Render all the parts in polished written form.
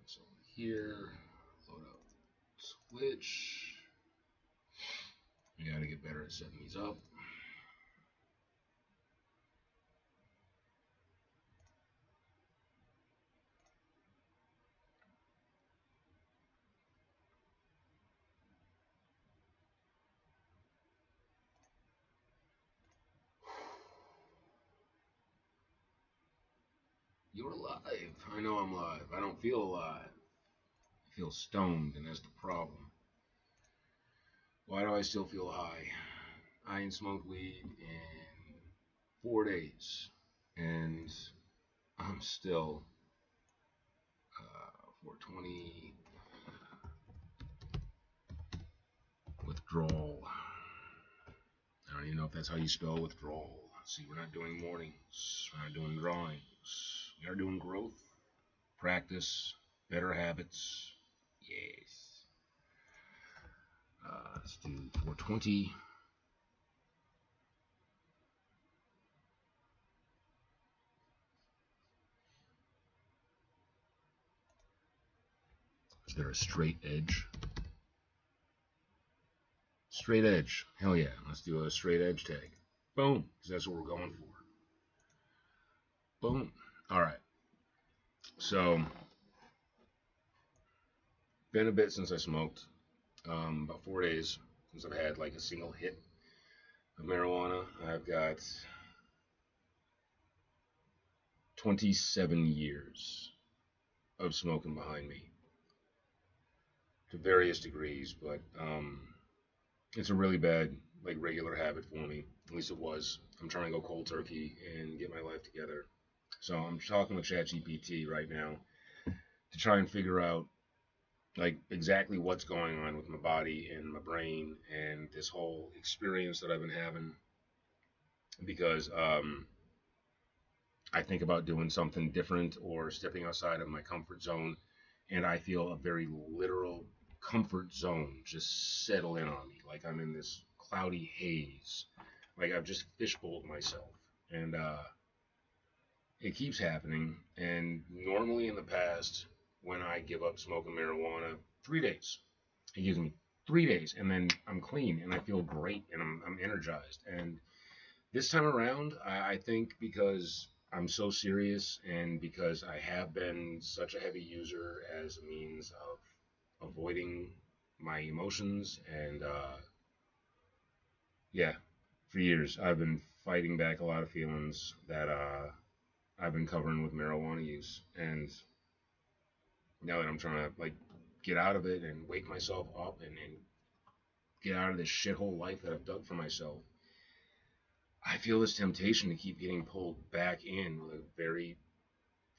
So here, load up Twitch. We gotta get better at setting these up. You're alive. I know I'm live. I don't feel alive. I feel stoned, and that's the problem. Why do I still feel high? I ain't smoked weed in 4 days, and I'm still 420 withdrawal. I don't even know if that's how you spell withdrawal. See, we're not doing mornings. We're not doing drawings. We are doing growth, practice, better habits. Yes. Let's do 420. Is there a straight edge? Straight edge. Hell yeah. Let's do a straight edge tag. Boom. Because that's what we're going for. Boom. All right. So, been a bit since I smoked. About 4 days since I've had like a single hit of marijuana. I've got 27 years of smoking behind me to various degrees, but it's a really bad, like, regular habit for me. At least it was. I'm trying to go cold turkey and get my life together. So I'm talking with ChatGPT right now to try and figure out, like, exactly what's going on with my body and my brain and this whole experience that I've been having, because I think about doing something different or stepping outside of my comfort zone, and I feel a very literal comfort zone just settle in on me, like I'm in this cloudy haze, like I've just fishbowled myself, and it keeps happening. And normally in the past, when I give up smoking marijuana, 3 days. It gives me 3 days, and then I'm clean and I feel great and I'm energized. And this time around, I think because I'm so serious and because I have been such a heavy user as a means of avoiding my emotions, and yeah, for years I've been fighting back a lot of feelings that I've been covering with marijuana use. And now that I'm trying to, like, get out of it and wake myself up and get out of this shithole life that I've dug for myself, I feel this temptation to keep getting pulled back in with a very,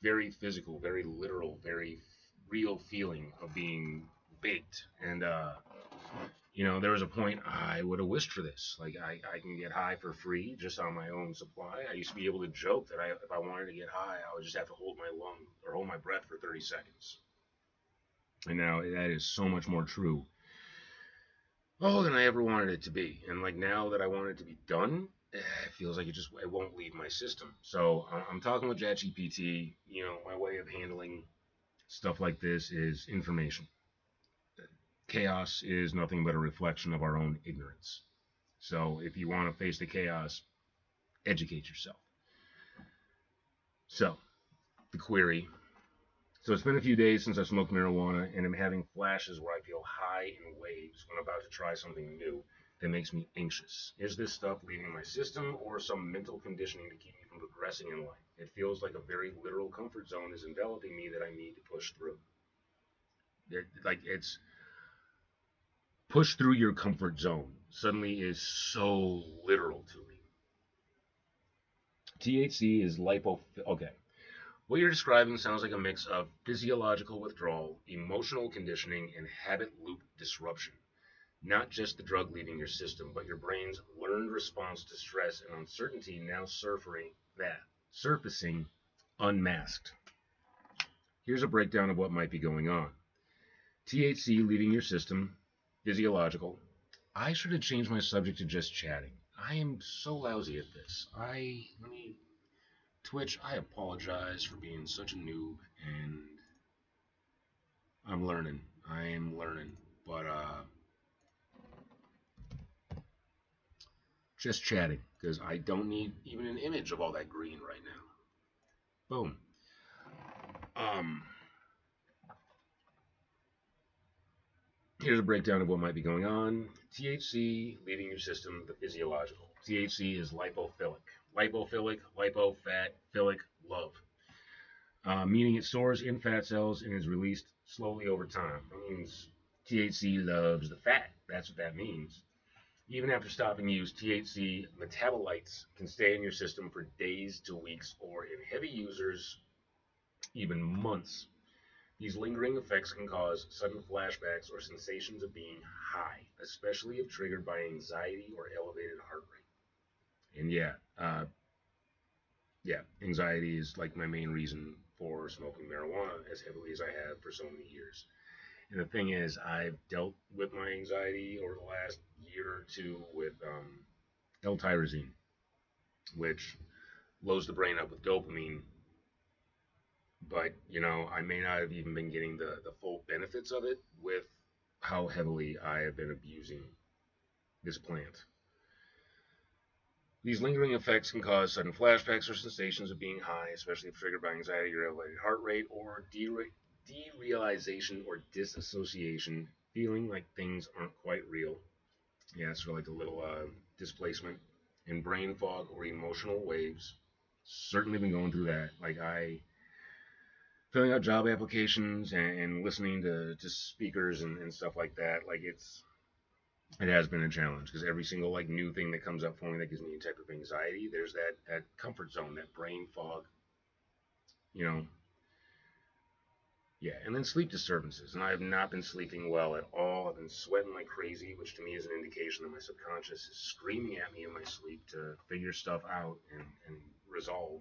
very physical, very literal, very real feeling of being baked. And, there was a point I would have wished for this. Like, I can get high for free just on my own supply. I used to be able to joke that if I wanted to get high, I would just have to hold my lung or hold my breath for 30 seconds. And now that is so much more true, than I ever wanted it to be. And, like, now that I want it to be done, it feels like it won't leave my system. So I'm talking with ChatGPT. My way of handling stuff like this is information. Chaos is nothing but a reflection of our own ignorance. So if you want to face the chaos, educate yourself. So, the query. So it's been a few days since I smoked marijuana, and I'm having flashes where I feel high in waves when I'm about to try something new that makes me anxious. Is this stuff leaving my system or some mental conditioning to keep me from progressing in life? It feels like a very literal comfort zone is enveloping me that I need to push through. It's push through your comfort zone suddenly is so literal to me. THC is Okay. What you're describing sounds like a mix of physiological withdrawal, emotional conditioning, and habit loop disruption. Not just the drug leaving your system, but your brain's learned response to stress and uncertainty now surfacing unmasked. Here's a breakdown of what might be going on. THC leaving your system, physiological. I should have changed my subject to just chatting. I am so lousy at this. Twitch, I apologize for being such a noob, and I'm learning. I am learning. But just chatting because I don't need even an image of all that green right now. Boom. Um, Here's a breakdown of what might be going on. THC leaving your system, the physiological. THC is lipophilic. Lipophilic, lipo, fat, philic, love. Meaning it stores in fat cells and is released slowly over time. That means THC loves the fat. That's what that means. Even after stopping use, THC metabolites can stay in your system for days to weeks, or in heavy users, even months. These lingering effects can cause sudden flashbacks or sensations of being high, especially if triggered by anxiety or elevated heart rate. And yeah, anxiety is like my main reason for smoking marijuana as heavily as I have for so many years. And the thing is, I've dealt with my anxiety over the last year or two with L-tyrosine, which loads the brain up with dopamine. But I may not have even been getting the full benefits of it with how heavily I have been abusing this plant. These lingering effects can cause sudden flashbacks or sensations of being high, especially if triggered by anxiety or elevated heart rate, or derealization or disassociation, feeling like things aren't quite real. Yeah, so like a little displacement, and brain fog or emotional waves. Certainly been going through that. Like filling out job applications and listening to speakers and stuff like that. Like it has been a challenge because every single like new thing that comes up for me that gives me a type of anxiety, there's that comfort zone, that brain fog, you know. Yeah, and then sleep disturbances, and I have not been sleeping well at all. I've been sweating like crazy, which to me is an indication that my subconscious is screaming at me in my sleep to figure stuff out and resolve.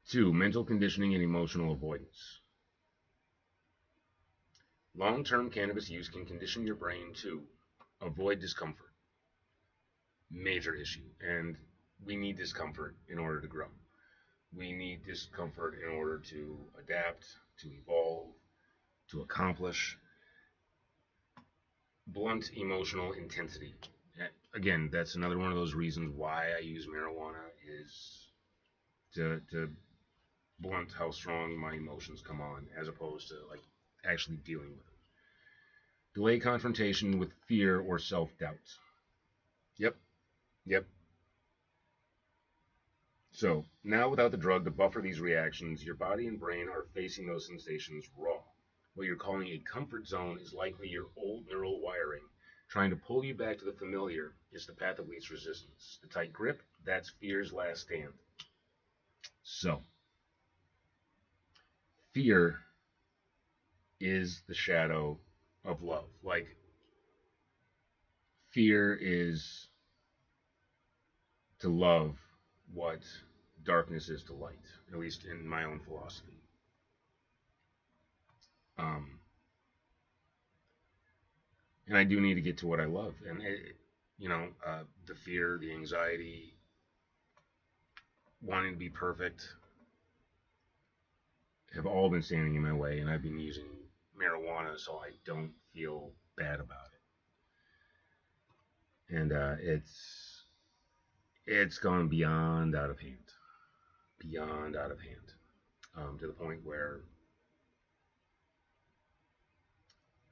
Two, mental conditioning and emotional avoidance. Long-term cannabis use can condition your brain to avoid discomfort. Major issue. And we need discomfort in order to grow. We need discomfort in order to adapt, to evolve, to accomplish. Blunt emotional intensity. Again, that's another one of those reasons why I use marijuana is to blunt how strong my emotions come on, as opposed to like actually dealing with it. Delay confrontation with fear or self-doubt. Yep, yep. So, now without the drug to buffer these reactions, your body and brain are facing those sensations raw. What you're calling a comfort zone is likely your old neural wiring trying to pull you back to the familiar. It's the path of least resistance. The tight grip, that's fear's last stand. So, fear is the shadow of love. Like, fear is to love what darkness is to light, at least in my own philosophy. Um, and I do need to get to what I love. And the fear, the anxiety, wanting to be perfect, have all been standing in my way, and I've been using marijuana so I don't feel bad about it. And it's gone beyond out of hand, beyond out of hand, to the point where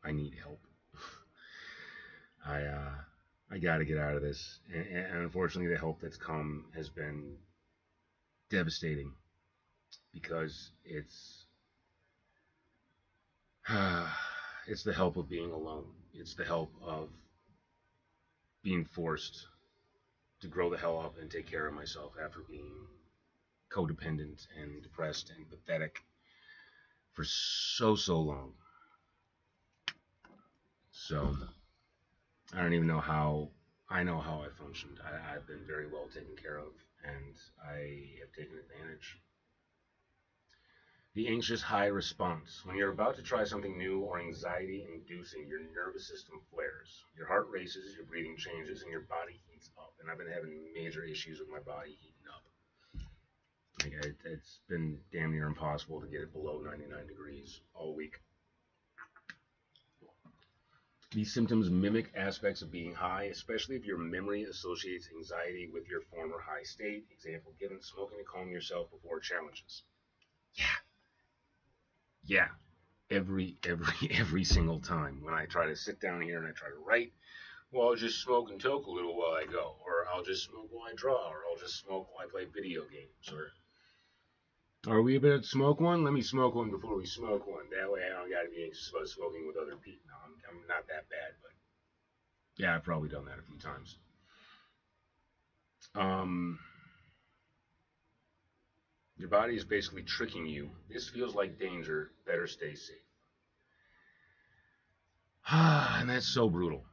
I need help. I I got to get out of this, and unfortunately, the help that's come has been devastating because it's the help of being alone. It's the help of being forced to grow the hell up and take care of myself after being codependent and depressed and pathetic for so long. So I don't even know how. I know how I functioned. I've been very well taken care of, and I have taken advantage. The anxious high response. When you're about to try something new or anxiety inducing, your nervous system flares. Your heart races, your breathing changes, and your body heats up. And I've been having major issues with my body heating up. Like it's been damn near impossible to get it below 99 degrees all week. These symptoms mimic aspects of being high, especially if your memory associates anxiety with your former high state. Example given: smoking to calm yourself before challenges. Yeah, yeah. Every single time when I try to sit down here and I try to write, well, I'll just smoke and toke a little while I go, or I'll just smoke while I draw, or I'll just smoke while I play video games, or are we about to smoke one? Let me smoke one before we smoke one. That way I don't got to be anxious about smoking with other people. No, I'm not that bad, but yeah, I've probably done that a few times. Um, your body is basically tricking you. This feels like danger. Better stay safe. And that's so brutal.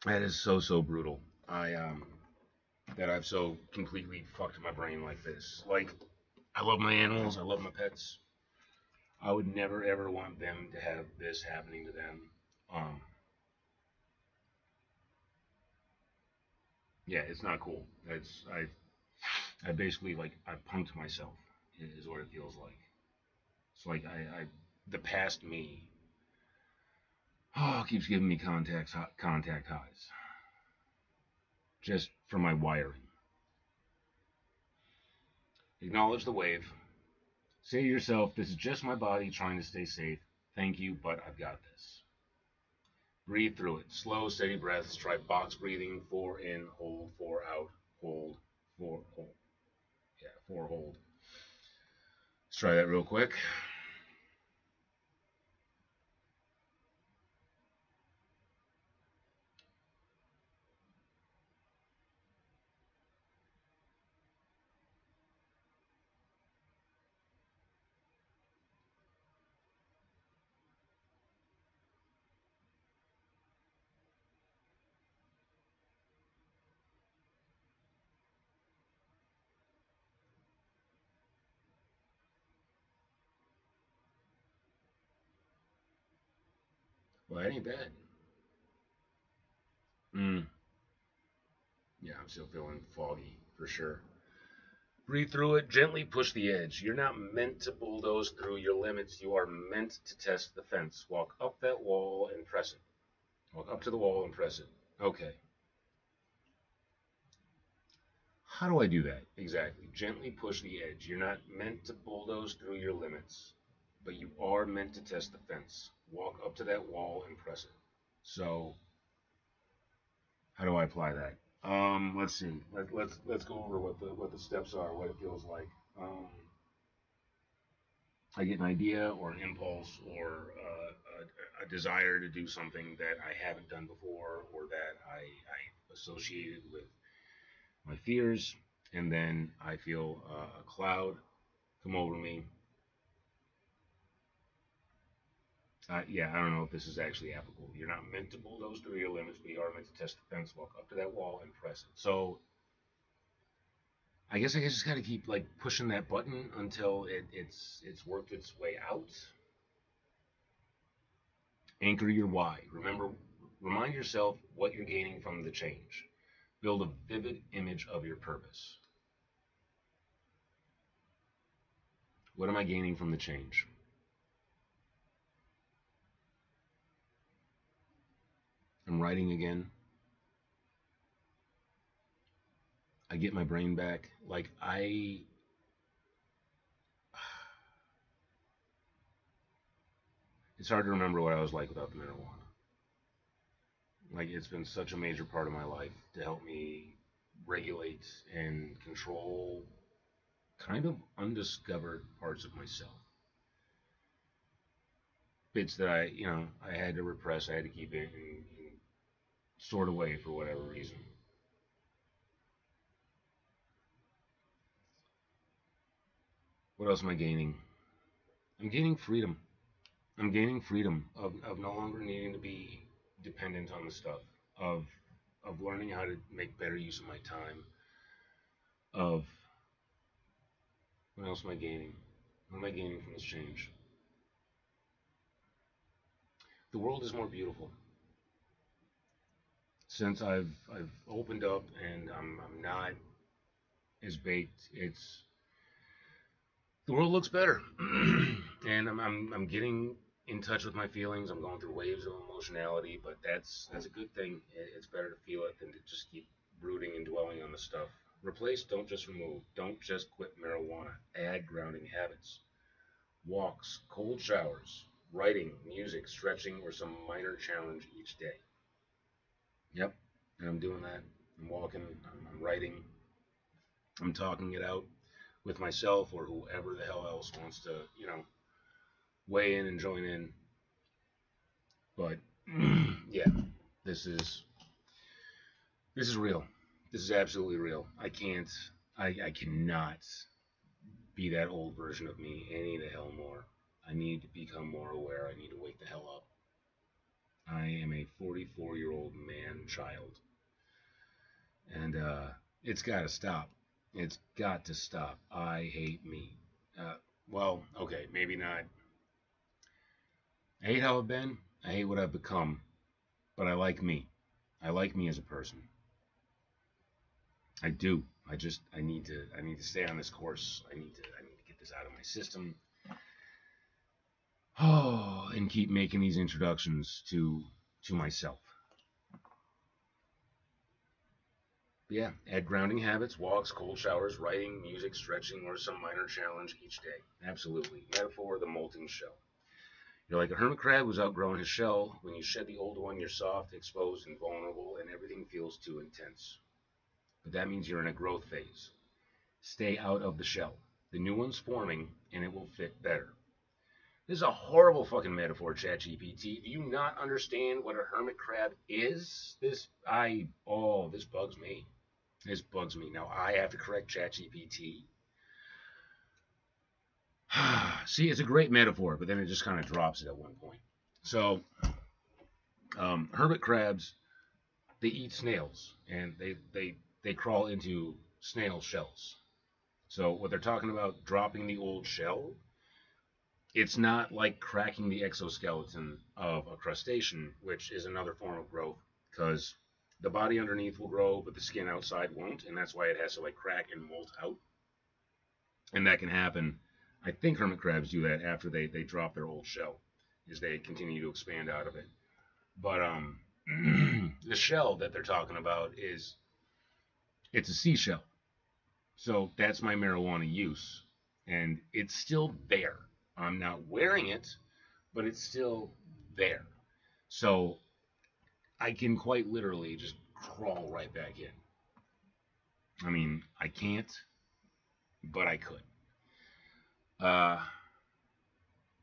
That is so brutal. That I've so completely fucked my brain like this. Like, I love my animals. I love my pets. I would never ever want them to have this happening to them. Um, yeah, it's not cool. I basically like I punked myself. Is what it feels like. It's like the past me. Oh, keeps giving me contact highs just from my wiring. Acknowledge the wave. Say to yourself, this is just my body trying to stay safe. Thank you, but I've got this. Breathe through it. Slow, steady breaths. Try box breathing. 4 in, hold, 4 out, hold, 4 hold. Yeah, 4 hold. Let's try that real quick. Well, that ain't bad. Mm. Yeah, I'm still feeling foggy for sure. Breathe through it, gently push the edge. You're not meant to bulldoze through your limits. You are meant to test the fence. Walk up that wall and press it. Walk up to the wall and press it. Okay. How do I do that? Exactly. Gently push the edge. You're not meant to bulldoze through your limits, but you are meant to test the fence. Walk up to that wall and press it. So, how do I apply that? Let's see. Let's go over what the steps are, what it feels like. I get an idea or an impulse or a desire to do something that I haven't done before or that I associated with my fears, and then I feel a cloud come over me. Yeah, I don't know if this is actually applicable. You're not meant to bulldoze through your limits, but you are meant to test the fence, walk up to that wall, and press it. So I guess I just got to keep like pushing that button until it's worked its way out. Anchor your why. Remind yourself what you're gaining from the change. Build a vivid image of your purpose. What am I gaining from the change? I'm writing again. I get my brain back. Like it's hard to remember what I was like without the marijuana. Like it's been such a major part of my life to help me regulate and control kind of undiscovered parts of myself. Bits that I had to repress, I had to keep it and sort away for whatever reason. What else am I gaining? I'm gaining freedom. I'm gaining freedom of no longer needing to be dependent on the stuff, of of learning how to make better use of my time, of what else am I gaining? What am I gaining from this change? The world is more beautiful. Since I've opened up and I'm not as baked, it's the world looks better, and I'm getting in touch with my feelings. I'm going through waves of emotionality, but that's a good thing. It's better to feel it than to just keep brooding and dwelling on the stuff. Replace, don't just remove. Don't just quit marijuana. Add grounding habits. Walks, cold showers, writing, music, stretching, or some minor challenge each day. Yep, and I'm doing that. I'm walking, I'm writing, I'm talking it out with myself or whoever the hell else wants to, weigh in and join in. But yeah, this is this is real. This is absolutely real. I cannot be that old version of me any the hell more. I need to become more aware. I need to wake the hell up. I am a 44-year-old man child, and it's got to stop. It's got to stop. I hate me. Uh, well, okay, maybe not. I hate how I've been. I hate what I've become, but I like me. I like me as a person. I do. I need to stay on this course. I need to get this out of my system. Oh, and keep making these introductions to myself. But yeah, add grounding habits, walks, cold showers, writing, music, stretching, or some minor challenge each day. Absolutely. Metaphor, the molting shell. You're like a hermit crab who's outgrown his shell. When you shed the old one, you're soft, exposed, and vulnerable, and everything feels too intense. But that means you're in a growth phase. Stay out of the shell. The new one's forming, and it will fit better. This is a horrible fucking metaphor, ChatGPT. Do you not understand what a hermit crab is? This bugs me. This bugs me. Now I have to correct ChatGPT. See, it's a great metaphor, but then it just kind of drops it at one point. So, hermit crabs, they eat snails, and they crawl into snail shells. So what they're talking about, dropping the old shell, it's not like cracking the exoskeleton of a crustacean, which is another form of growth, because the body underneath will grow, but the skin outside won't, and that's why it has to like crack and molt out. And that can happen. I think hermit crabs do that after they drop their old shell, is they continue to expand out of it. But the shell that they're talking about it's a seashell. So that's my marijuana use, and it's still there. I'm not wearing it, but it's still there. So I can quite literally just crawl right back in. I mean, I can't, but I could. Uh,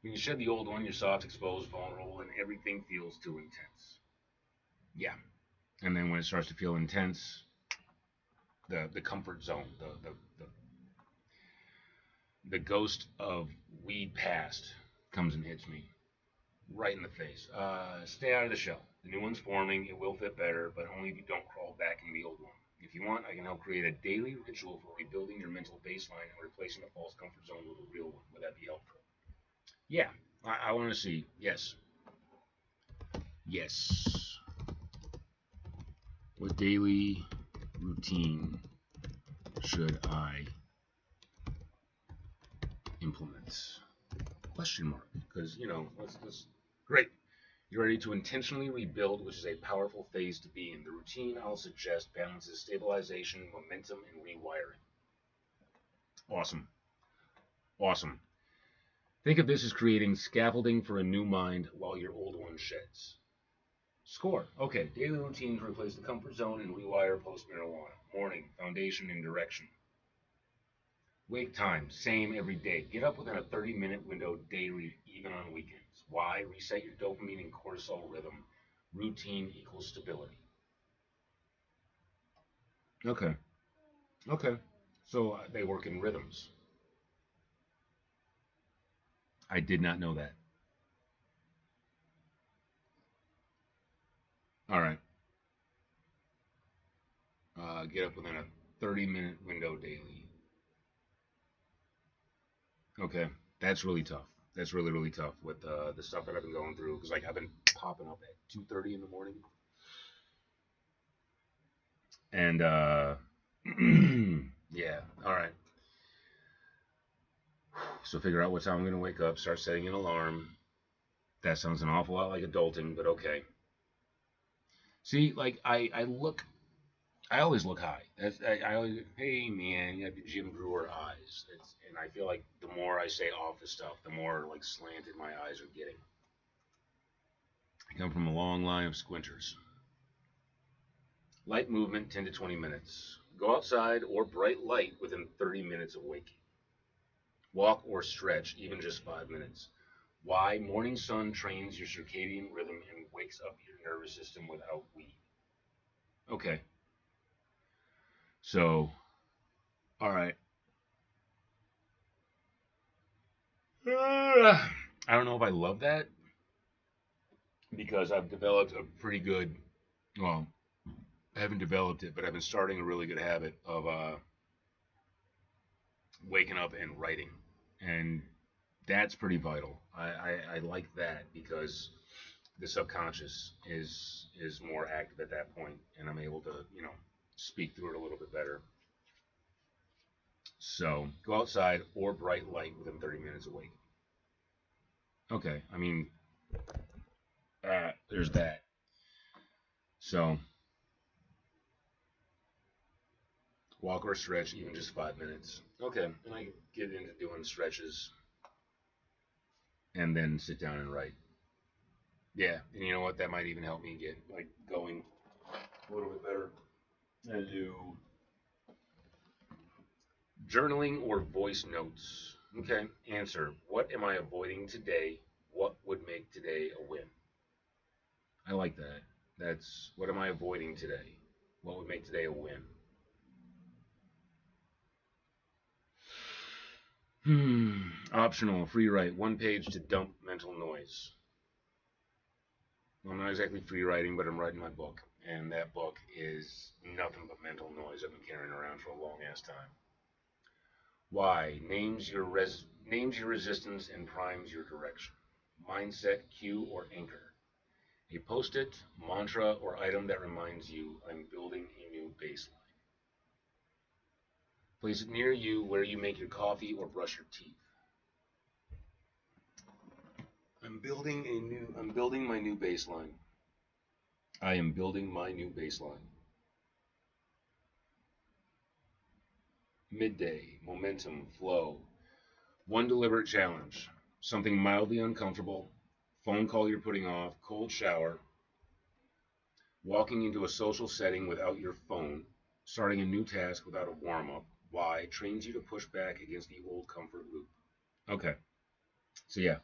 when you shed the old one, you're soft, exposed, vulnerable, and everything feels too intense. Yeah. And then when it starts to feel intense, the comfort zone, the ghost of weed past comes and hits me right in the face. Stay out of the shell. The new one's forming. It will fit better, but only if you don't crawl back into the old one. If you want, I can help create a daily ritual for rebuilding your mental baseline and replacing a false comfort zone with a real one. Would that be helpful? Yeah, I want to see. Yes. Yes. What daily routine should I implement? Question mark. Because, let's great. You're ready to intentionally rebuild, which is a powerful phase to be in. The routine I'll suggest balances stabilization, momentum, and rewiring. Awesome. Awesome. Think of this as creating scaffolding for a new mind while your old one sheds. Score. Okay, daily routines replace the comfort zone and rewire post marijuana. Morning, foundation and direction. Wake time, same every day. Get up within a 30-minute window daily, even on weekends. Why? Reset your dopamine and cortisol rhythm. Routine equals stability. Okay. Okay. So they work in rhythms. I did not know that. All right. Get up within a 30-minute window daily. Okay. That's really tough. That's really, really tough with the stuff that I've been going through. Because, like, I've been popping up at 2:30 in the morning. And, yeah. All right. So figure out what time I'm going to wake up, start setting an alarm. That sounds an awful lot like adulting, but okay. See, like I always look high. I always, hey man, you have the Jim Brewer eyes. And I feel like the more I say office stuff, the more like slanted my eyes are getting. I come from a long line of squinters. Light movement, 10 to 20 minutes. Go outside or bright light within 30 minutes of waking. Walk or stretch, even just 5 minutes. Why? Morning sun trains your circadian rhythm and wakes up your nervous system without weed. Okay. So, all right. I don't know if I love that because I've developed a pretty good, well, I haven't developed it, but I've been starting a really good habit of waking up and writing. And that's pretty vital. I like that because the subconscious is more active at that point, and I'm able to speak through it a little bit better. So go outside or bright light within 30 minutes awake. Okay, I mean, there's that. So walk or stretch, even just 5 minutes. Okay, and I get into doing stretches and then sit down and write. Yeah, and you know what? That might even help me get like going a little bit better. And do journaling or voice notes. Okay, answer. What am I avoiding today? What would make today a win? I like that. That's what am I avoiding today? What would make today a win? Optional, free write, one page to dump mental noise. I'm not exactly free writing, but I'm writing my book, and that book is nothing but mental noise I've been carrying around for a long ass time. Why? Names your resistance and primes your direction. Mindset, cue, or anchor. A post-it, mantra, or item that reminds you I'm building a new baseline. Place it near you where you make your coffee or brush your teeth. I'm building my new baseline. I am building my new baseline. Midday, momentum, flow. One deliberate challenge. Something mildly uncomfortable. Phone call you're putting off. Cold shower. Walking into a social setting without your phone. Starting a new task without a warm up. Why? Trains you to push back against the old comfort loop. Okay. So yeah.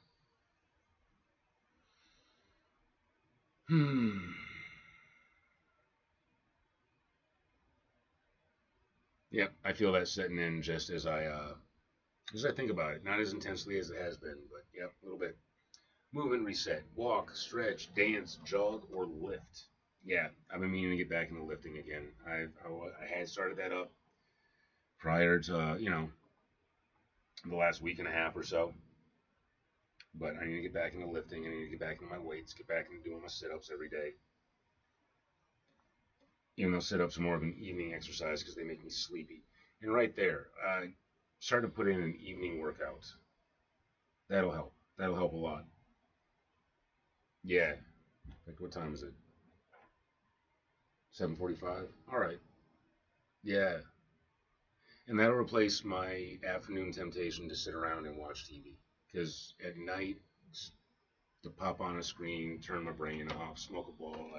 Yep, I feel that setting in just as I think about it. Not as intensely as it has been, but yep, a little bit. Move and reset. Walk, stretch, dance, jog, or lift. Yeah, I've been meaning to get back into lifting again. I had started that up prior to the last week and a half or so, but I need to get back into lifting. I need to get back into my weights, get back into doing my sit-ups every day. Even though sit-ups are more of an evening exercise because they make me sleepy. And right there, I started to put in an evening workout. That'll help. That'll help a lot. Yeah. Like what time is it? 7:45. All right. Yeah. And that'll replace my afternoon temptation to sit around and watch TV. Because at night, to pop on a screen, turn my brain off, smoke a bowl,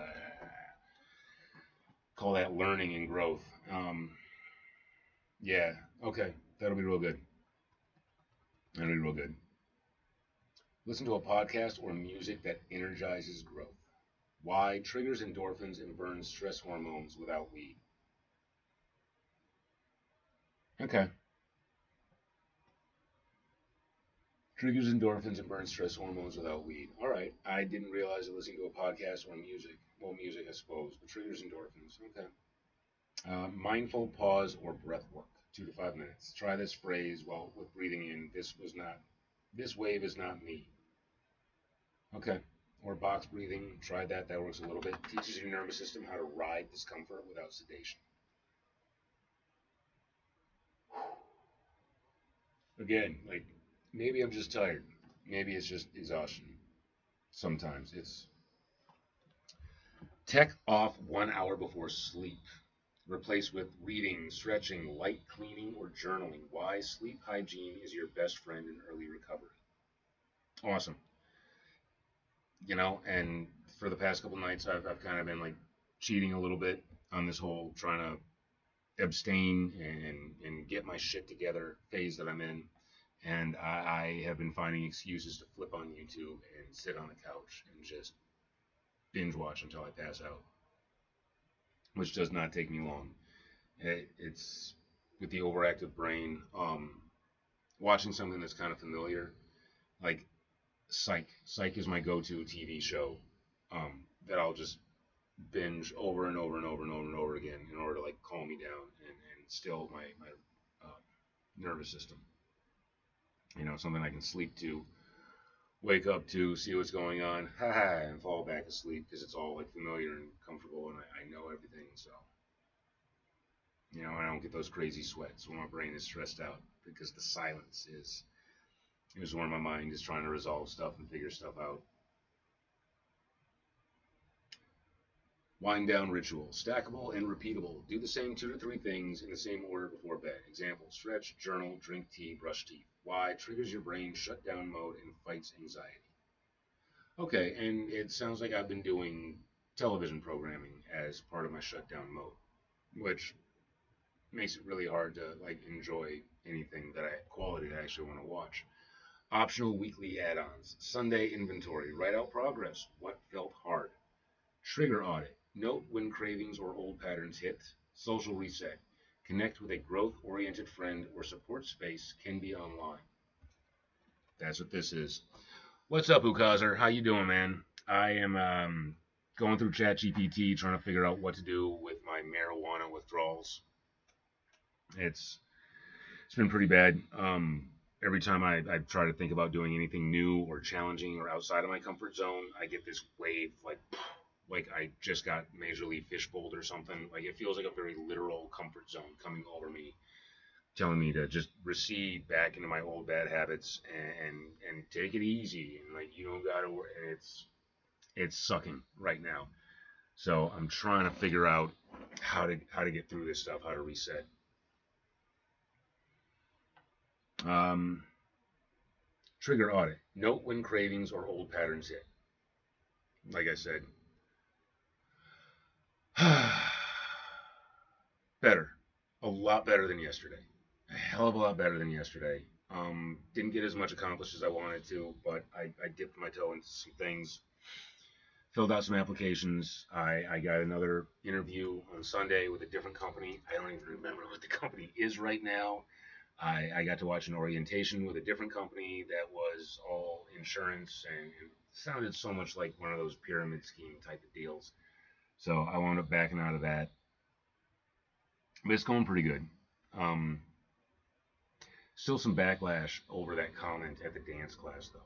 call that learning and growth. Yeah. Okay. That'll be real good. That'll be real good. Listen to a podcast or music that energizes growth. Why? Triggers endorphins and burns stress hormones without weed. Okay. Triggers endorphins and burns stress hormones without weed. All right. I didn't realize that listening to a podcast or music, well, music, I suppose, but triggers endorphins. Okay. Mindful pause or breath work, 2 to 5 minutes. Try this phrase while with breathing in. This wave is not me. Okay. Or box breathing. Try that. That works a little bit. Teaches your nervous system how to ride discomfort without sedation. Again, like Maybe I'm just tired. Maybe it's just exhaustion. Sometimes it's tech off 1 hour before sleep. Replace with reading, stretching, light cleaning, or journaling. Why sleep hygiene is your best friend in early recovery. Awesome. And for the past couple nights, I've kind of been like cheating a little bit on this whole trying to abstain and get my shit together phase that I'm in. And I have been finding excuses to flip on YouTube and sit on the couch and just binge watch until I pass out, which does not take me long. It's with the overactive brain, watching something that's kind of familiar, like Psych. Psych is my go-to TV show that I'll just binge over and over and over and over and over again in order to like calm me down and still my nervous system. Something I can sleep to, wake up to, see what's going on, and fall back asleep because it's all like familiar and comfortable and I know everything. So I don't get those crazy sweats when my brain is stressed out because the silence is where my mind is trying to resolve stuff and figure stuff out. Wind down ritual. Stackable and repeatable. Do the same 2 to 3 things in the same order before bed. Example, stretch, journal, drink tea, brush teeth. Why? Triggers your brain shutdown mode and fights anxiety. Okay, and it sounds like I've been doing television programming as part of my shutdown mode, which makes it really hard to like enjoy anything quality that I actually want to watch. Optional weekly add-ons. Sunday inventory. Write out progress. What felt hard? Trigger audit. Note when cravings or old patterns hit. Social reset. Connect with a growth-oriented friend or support space. Can be online. That's what this is. What's up, Ukazer? How you doing, man? I am going through ChatGPT trying to figure out what to do with my marijuana withdrawals. It's been pretty bad. Every time I try to think about doing anything new or challenging or outside of my comfort zone, I get this wave like I just got majorly fishbowled or something. Like it feels like a very literal comfort zone coming over me, telling me to just recede back into my old bad habits and take it easy and like you don't gotta worry. And it's sucking right now. So I'm trying to figure out how to get through this stuff, how to reset. Trigger audit. Note when cravings or old patterns hit. Like I said, better. A lot better than yesterday. A hell of a lot better than yesterday. Didn't get as much accomplished as I wanted to, but I dipped my toe into some things. Filled out some applications. I got another interview on Sunday with a different company. I don't even remember what the company is right now. I got to watch an orientation with a different company that was all insurance and it sounded so much like one of those pyramid scheme type of deals. So I wound up backing out of that. But it's going pretty good. Um, Still some backlash over that comment at the dance class, though.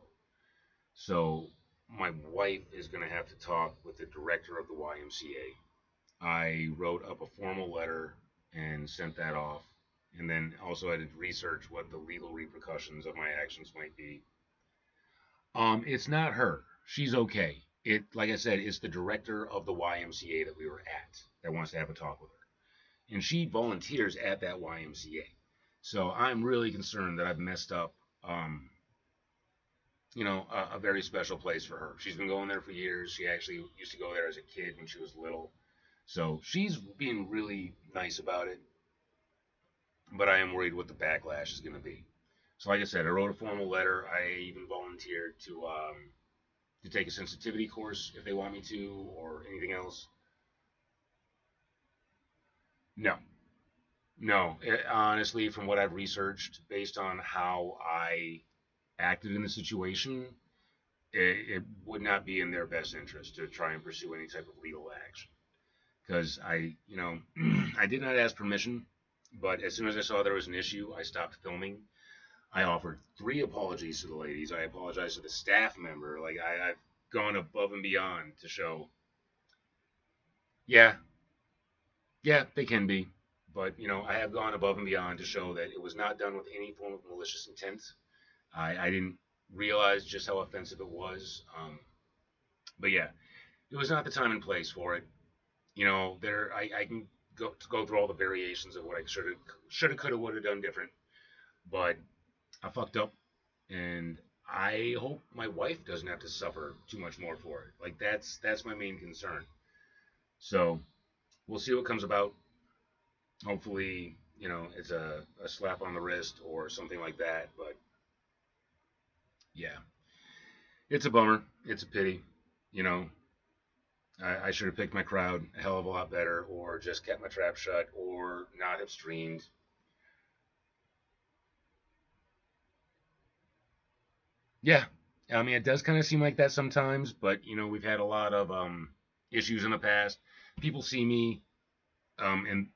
So my wife is going to have to talk with the director of the YMCA. I wrote up a formal letter and sent that off, and then also had to research what the legal repercussions of my actions might be. It's not her. She's okay. Like I said, it's the director of the YMCA that we were at that wants to have a talk with her, and she volunteers at that YMCA. So I'm really concerned that I've messed up, a very special place for her. She's been going there for years. She actually used to go there as a kid when she was little. So she's being really nice about it, but I am worried what the backlash is going to be. So, like I said, I wrote a formal letter. I even volunteered to take a sensitivity course if they want me to, or anything else. No, no. Honestly, from what I've researched, based on how I acted in the situation, it would not be in their best interest to try and pursue any type of legal action. Because I did not ask permission, but as soon as I saw there was an issue, I stopped filming. I offered 3 apologies to the ladies. I apologized to the staff member. Like I've gone above and beyond to show. Yeah, yeah, they can be, but I have gone above and beyond to show that it was not done with any form of malicious intent. I didn't realize just how offensive it was. But yeah, it was not the time and place for it. I can go through all the variations of what I should have, could have, would have done different. But I fucked up, and I hope my wife doesn't have to suffer too much more for it. Like that's my main concern. So we'll see what comes about. Hopefully, it's a slap on the wrist or something like that. But yeah, it's a bummer. It's a pity. You know, I should have picked my crowd a hell of a lot better, or just kept my trap shut, or not have streamed. Yeah, I mean, it does kind of seem like that sometimes, but we've had a lot of issues in the past. People see me, and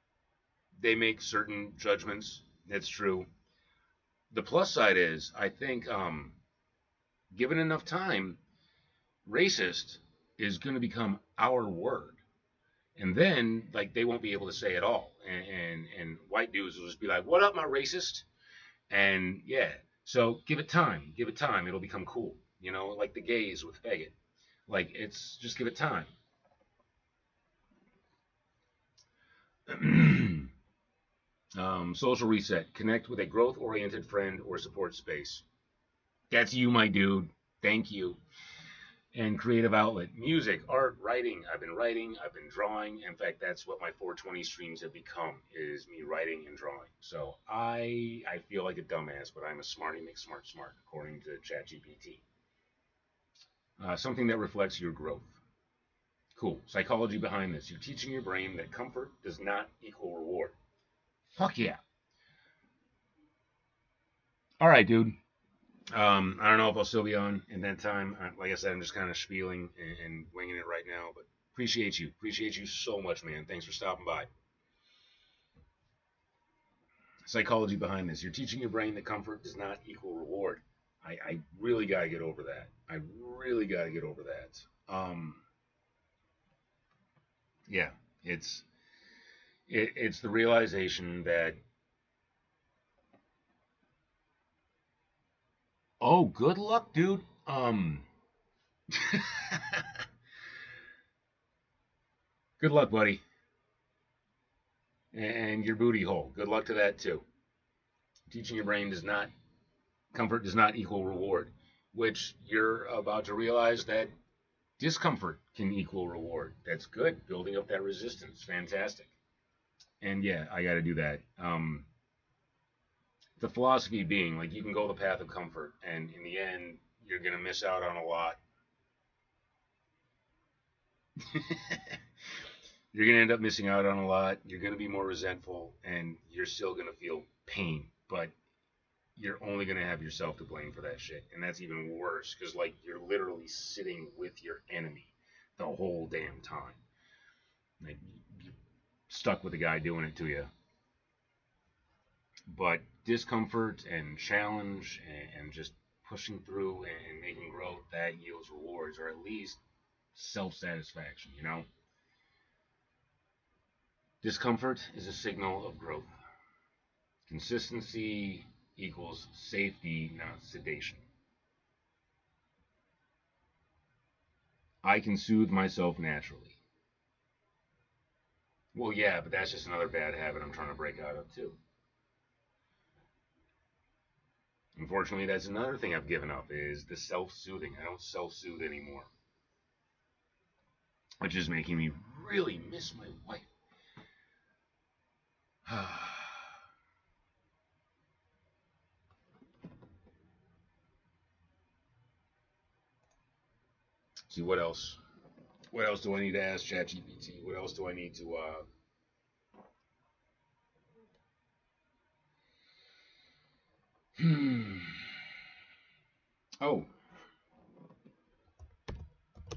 they make certain judgments. That's true. The plus side is, I think, given enough time, racist is going to become our word, and then like they won't be able to say it all, and white dudes will just be like, "What up, my racist?" And yeah, so give it time. Give it time. It'll become cool. Like the gays with faggot. Like it's just give it time. Social reset. Connect with a growth-oriented friend or support space. That's you, my dude. Thank you. And creative outlet. Music, art, writing. I've been writing. I've been drawing. In fact, that's what my 420 streams have become, is me writing and drawing. So I feel like a dumbass, but I'm a smarty McSmart, according to ChatGPT. Something that reflects your growth. Cool. Psychology behind this. You're teaching your brain that comfort does not equal reward. Fuck yeah. All right, dude. I don't know if I'll still be on in that time. Like I said, I'm just kind of spieling and winging it right now, but appreciate you. Appreciate you so much, man. Thanks for stopping by. Psychology behind this. You're teaching your brain that comfort does not equal reward. I really got to get over that. I really got to get over that. Yeah, it's it's the realization that, oh, good luck, dude. Good luck, buddy, and your booty hole. Good luck to that too. Teaching your brain does not comfort does not equal reward, which you're about to realize that discomfort can equal reward. That's good. Building up that resistance. Fantastic. And yeah, I got to do that. The philosophy being like you can go the path of comfort, and in the end, you're gonna miss out on a lot. You're gonna end up missing out on a lot. You're gonna be more resentful, and you're still gonna feel pain. But you're only gonna have yourself to blame for that shit, and that's even worse because like you're literally sitting with your enemy the whole damn time. Like you're stuck with the guy doing it to you. But discomfort and challenge and just pushing through and making growth, that yields rewards, or at least self satisfaction. Discomfort is a signal of growth. Consistency equals safety, not sedation. I can soothe myself naturally. Well, yeah, but that's just another bad habit I'm trying to break out of, too. Unfortunately, that's another thing I've given up is the self-soothing. I don't self-soothe anymore, which is making me really miss my wife. See what else? What else do I need to ask ChatGPT? What else do I need to? Hmm. Oh,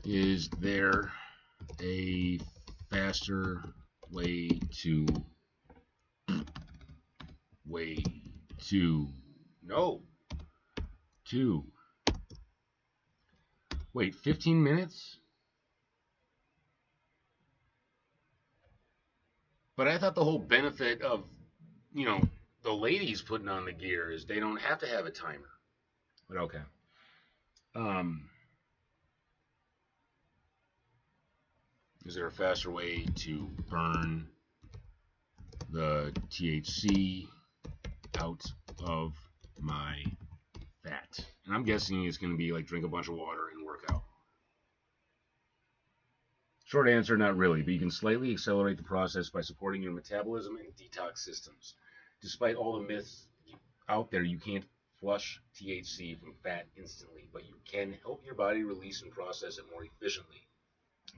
is there a faster way to way to no to wait 15 minutes? But I thought the whole benefit of, you know, the ladies putting on the gear is they don't have to have a timer. But okay. Um, is there a faster way to burn the THC out of my fat? And I'm guessing it's going to be like drink a bunch of water and work out. Short answer, not really, but you can slightly accelerate the process by supporting your metabolism and detox systems. Despite all the myths out there, you can't flush THC from fat instantly, but you can help your body release and process it more efficiently.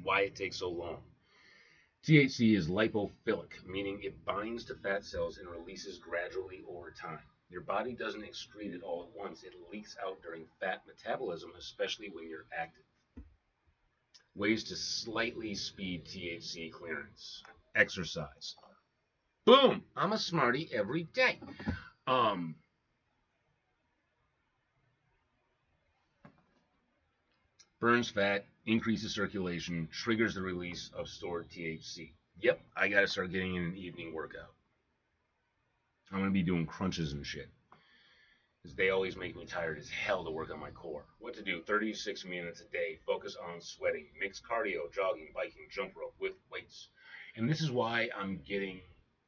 Why it takes so long? THC is lipophilic, meaning it binds to fat cells and releases gradually over time. Your body doesn't excrete it all at once, it leaks out during fat metabolism, especially when you're active. Ways to slightly speed THC clearance. Exercise. Boom! I'm a smarty every day. Um, burns fat, increases circulation, triggers the release of stored THC. Yep, I gotta start getting in an evening workout. I'm gonna be doing crunches and shit. Because they always make me tired as hell to work on my core. What to do? 36 minutes a day. Focus on sweating. Mix cardio, jogging, biking, jump rope with weights. And this is why I'm getting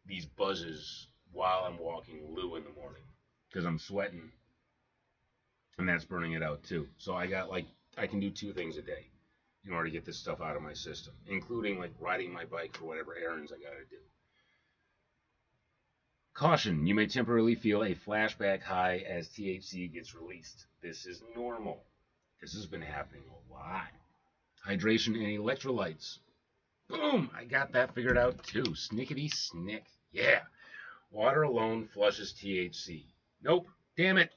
these buzzes while I'm walking Lou in the morning. Because I'm sweating. And that's burning it out too. So I got like, I can do 2 things a day in order to get this stuff out of my system. Including like riding my bike for whatever errands I gotta do. Caution, you may temporarily feel a flashback high as THC gets released. This is normal. This has been happening a lot. Hydration and electrolytes. Boom! I got that figured out too. Snickety snick. Yeah. Water alone flushes THC. Nope. Damn it.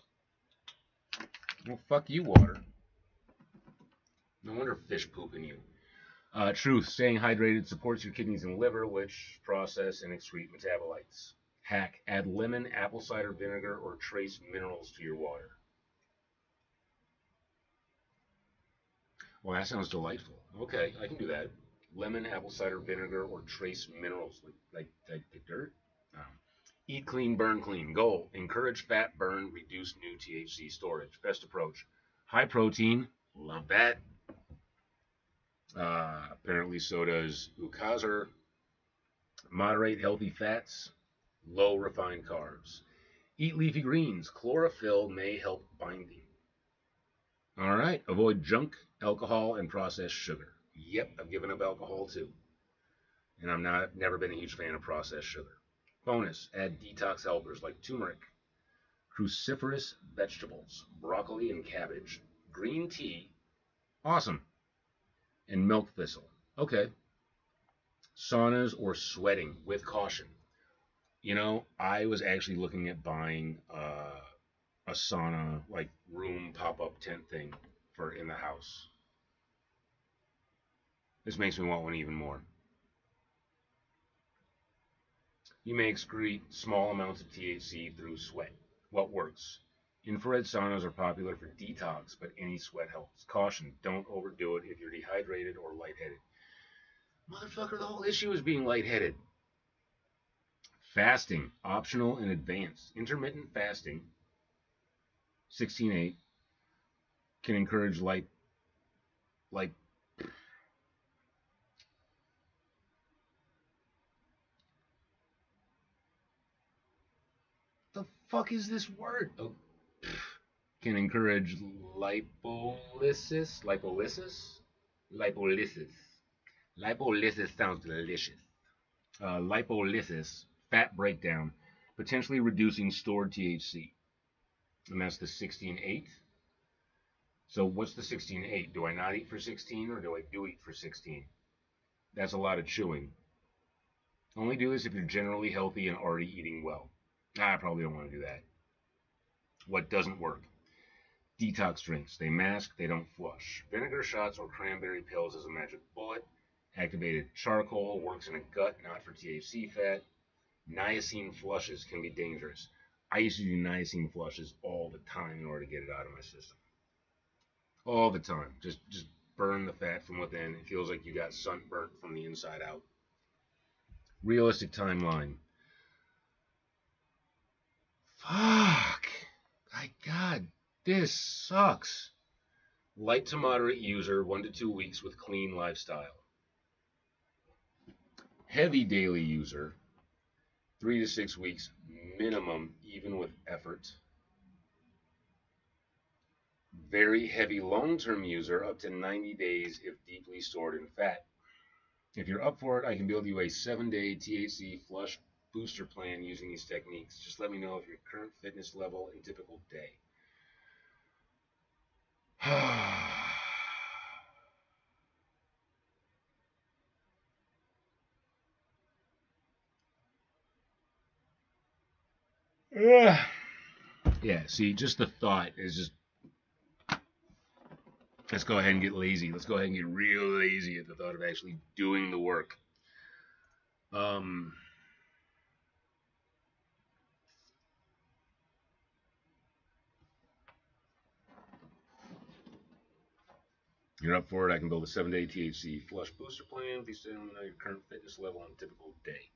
Well, fuck you, water. No wonder fish poop in you. Truth. Staying hydrated supports your kidneys and liver, which process and excrete metabolites. Hack, add lemon, apple cider vinegar, or trace minerals to your water. Well, that sounds delightful. Okay, I can do that. Lemon, apple cider vinegar, or trace minerals, like the dirt. Um, Eat clean, burn clean. Goal: encourage fat burn, reduce new THC storage. Best approach: high protein. Love that. Apparently, so does Ukazer. Moderate healthy fats. Low refined carbs. Eat leafy greens. Chlorophyll may help binding. All right. Avoid junk, alcohol, and processed sugar. Yep, I've given up alcohol too. And never been a huge fan of processed sugar. Bonus, add detox helpers like turmeric, cruciferous vegetables, broccoli and cabbage, green tea, awesome, and milk thistle. Okay. Saunas or sweating with caution. You know, I was actually looking at buying a sauna, like room pop up tent thing for in the house. This makes me want one even more. You may excrete small amounts of THC through sweat. What works? Infrared saunas are popular for detox, but any sweat helps. Caution, don't overdo it if you're dehydrated or lightheaded. Motherfucker, the whole issue is being lightheaded. Fasting, optional and advanced. Intermittent fasting, 16:8, can encourage like the fuck is this word? Oh, can encourage lipolysis. Lipolysis sounds delicious. Lipolysis, fat breakdown, potentially reducing stored THC. And that's the 16:8. So what's the 16:8? Do I not eat for 16 or do I do eat for 16? That's a lot of chewing. Only do this if you're generally healthy and already eating well. I probably don't want to do that. What doesn't work? Detox drinks. They mask, they don't flush. Vinegar shots or cranberry pills is a magic bullet. Activated charcoal works in a gut, not for THC fat. Niacin flushes can be dangerous. I used to do niacin flushes all the time in order to get it out of my system. All the time. Just burn the fat from within. It feels like you got sunburnt from the inside out. Realistic timeline. Fuck. My God. This sucks. Light to moderate user, 1 to 2 weeks with clean lifestyle. Heavy daily user, 3 to 6 weeks minimum, even with effort. Very heavy long-term user, up to 90 days if deeply stored in fat. If you're up for it, I can build you a 7-day THC flush booster plan using these techniques. Just let me know of your current fitness level and typical day. Yeah, see, just the thought is just, let's go ahead and get lazy. Let's go ahead and get real lazy at the thought of actually doing the work. Um, you're up for it. I can build a 7-day THC flush booster plan. Please let me know your current fitness level on a typical day.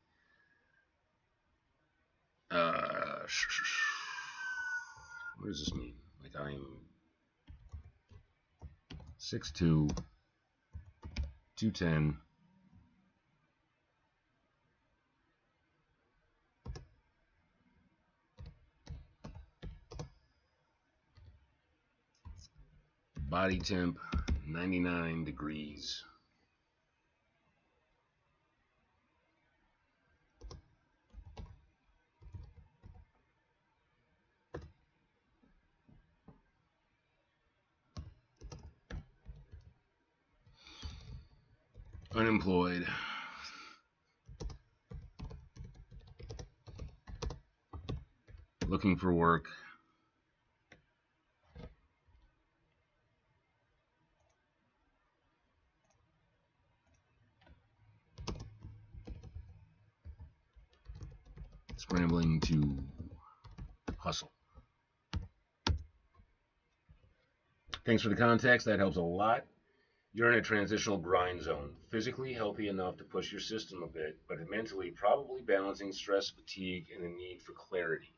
What does this mean? Like I'm 6'2", 210. Body temp, 99 degrees. Unemployed. Looking for work. Scrambling to hustle. Thanks for the context. That helps a lot. You're in a transitional grind zone. Physically healthy enough to push your system a bit, but mentally probably balancing stress, fatigue, and the need for clarity.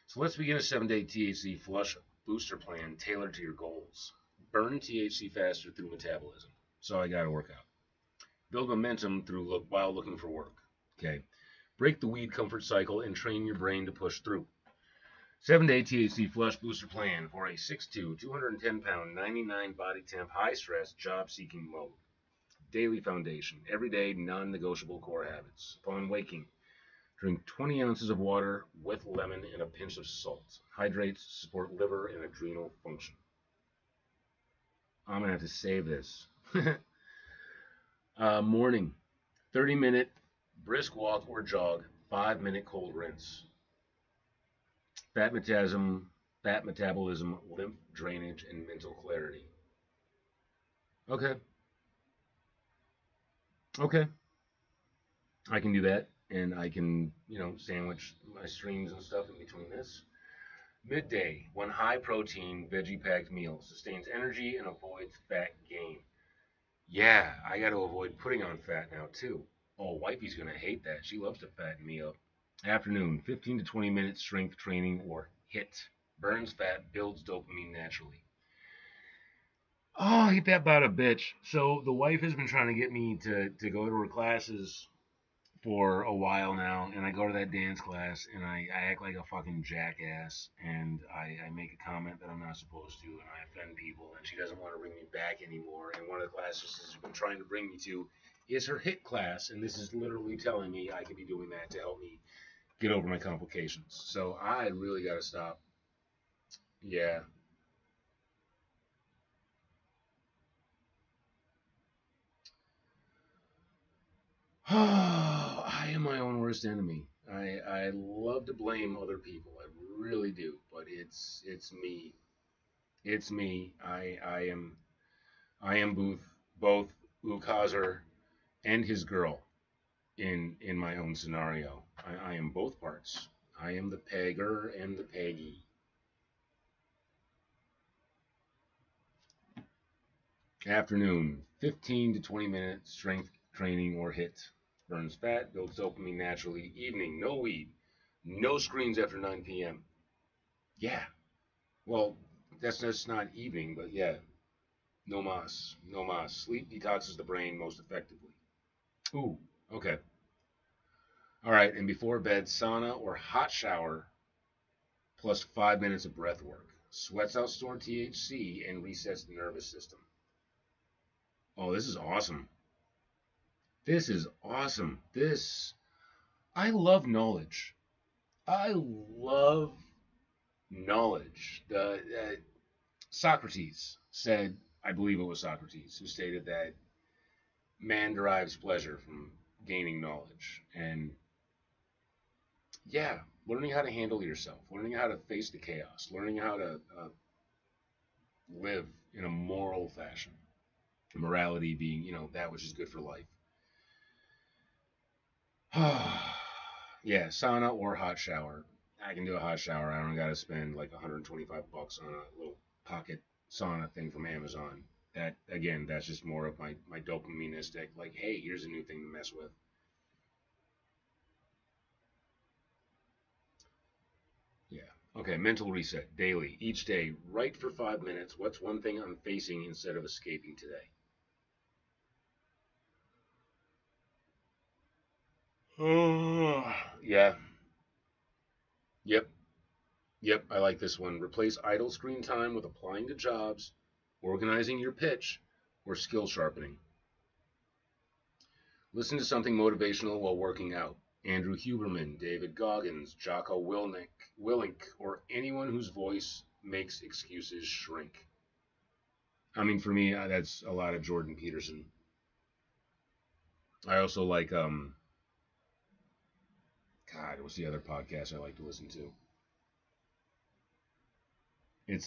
So let's begin a 7-day THC flush booster plan tailored to your goals. Burn THC faster through metabolism. So I got to work out. Build momentum while looking for work. Okay. Break the weed comfort cycle and train your brain to push through. 7-day THC flush booster plan for a 6'2", 210-pound, 99 body temp, high stress, job seeking mode. Daily foundation, everyday non-negotiable core habits. Upon waking, drink 20 ounces of water with lemon and a pinch of salt. Hydrates, support liver and adrenal function. I'm going to have to save this. Morning, 30-minute brisk walk or jog, 5-minute cold rinse. Fat metabolism, lymph drainage, and mental clarity. Okay. Okay. I can do that, and I can, sandwich my streams and stuff in between this. Midday, one high protein, veggie packed meal sustains energy and avoids fat gain. Yeah, I got to avoid putting on fat now too. Oh, wifey's gonna hate that. She loves to fatten me up. Afternoon, 15 to 20 minutes strength training or HIIT. Burns fat, builds dopamine naturally. Oh, ain't that about a bitch? So the wife has been trying to get me to go to her classes for a while now, and I go to that dance class, and I act like a fucking jackass, and I make a comment that I'm not supposed to, and I offend people, and she doesn't want to bring me back anymore. And one of the classes she's been trying to bring me to is her HIIT class, and this is literally telling me I could be doing that to help me get over my complications. So I really got to stop. Yeah. I am my own worst enemy. I love to blame other people. I really do, but it's me. It's me. I am both Ukazar and his girl in my own scenario. I am both parts. I am the pegger and the peggy. Afternoon, 15 to 20 minute strength training or HIIT. Burns fat, builds dopamine naturally. Evening, no weed, no screens after 9 p.m. Yeah. Well, That's just not evening, but yeah. No mas. No mas. Sleep detoxes the brain most effectively. Ooh, okay. All right, and before bed, sauna or hot shower plus 5 minutes of breath work. Sweats out stored THC and resets the nervous system. Oh, this is awesome. This is awesome. I love knowledge. I love knowledge. Socrates said, I believe it was Socrates, who stated that man derives pleasure from gaining knowledge. And yeah, learning how to handle yourself, learning how to face the chaos, learning how to live in a moral fashion. Morality being, that which is good for life. Yeah, sauna or hot shower. I can do a hot shower. I don't got to spend like 125 bucks on a little pocket sauna thing from Amazon. That again, that's just more of my dopaministic. Like, hey, here's a new thing to mess with. Yeah. Okay. Mental reset daily, each day. Write for 5 minutes. What's one thing I'm facing instead of escaping today? Yeah. Yep. Yep. I like this one. Replace idle screen time with applying to jobs, organizing your pitch, or skill sharpening. Listen to something motivational while working out. Andrew Huberman, David Goggins, Jocko Willink, or anyone whose voice makes excuses shrink. I mean, for me, that's a lot of Jordan Peterson. I also like, God, what's the other podcast I like to listen to? It's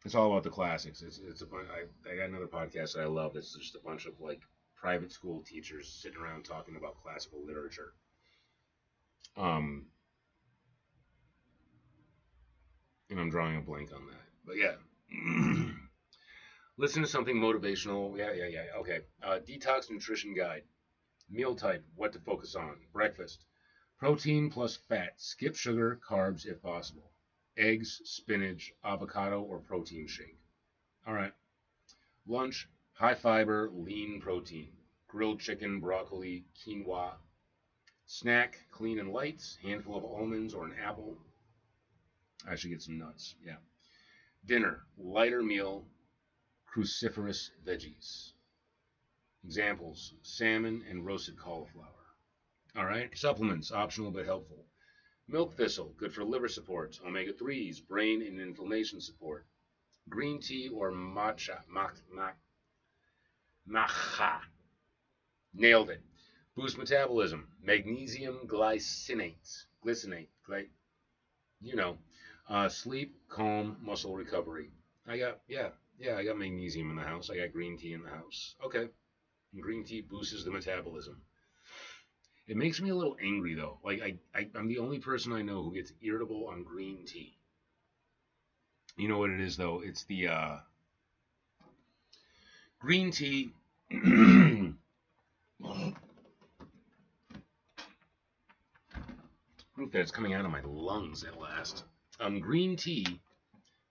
it's all about the classics. It's a I got another podcast that I love. That's just a bunch of like private school teachers sitting around talking about classical literature. Um, and I'm drawing a blank on that. But yeah. Listen to something motivational. Yeah. Okay. Detox nutrition guide. Meal type. What to focus on. Breakfast. Protein plus fat. Skip sugar, carbs if possible. Eggs, spinach, avocado, or protein shake. All right. Lunch. High fiber, lean protein. Grilled chicken, broccoli, quinoa. Snack. Clean and light. Handful of almonds or an apple. I should get some nuts. Yeah. Dinner. Lighter meal. Cruciferous veggies. Examples: salmon and roasted cauliflower. All right, supplements, optional but helpful. Milk thistle, good for liver support. Omega 3s, brain and inflammation support. Green tea or matcha. Nailed it. Boost metabolism. Magnesium glycinate. You know. Sleep, calm, muscle recovery. I got magnesium in the house. I got green tea in the house. Okay. And green tea boosts the metabolism. It makes me a little angry though. Like I'm the only person I know who gets irritable on green tea. You know what it is though? It's the green tea. Proof that it's coming out of my lungs at last. Green tea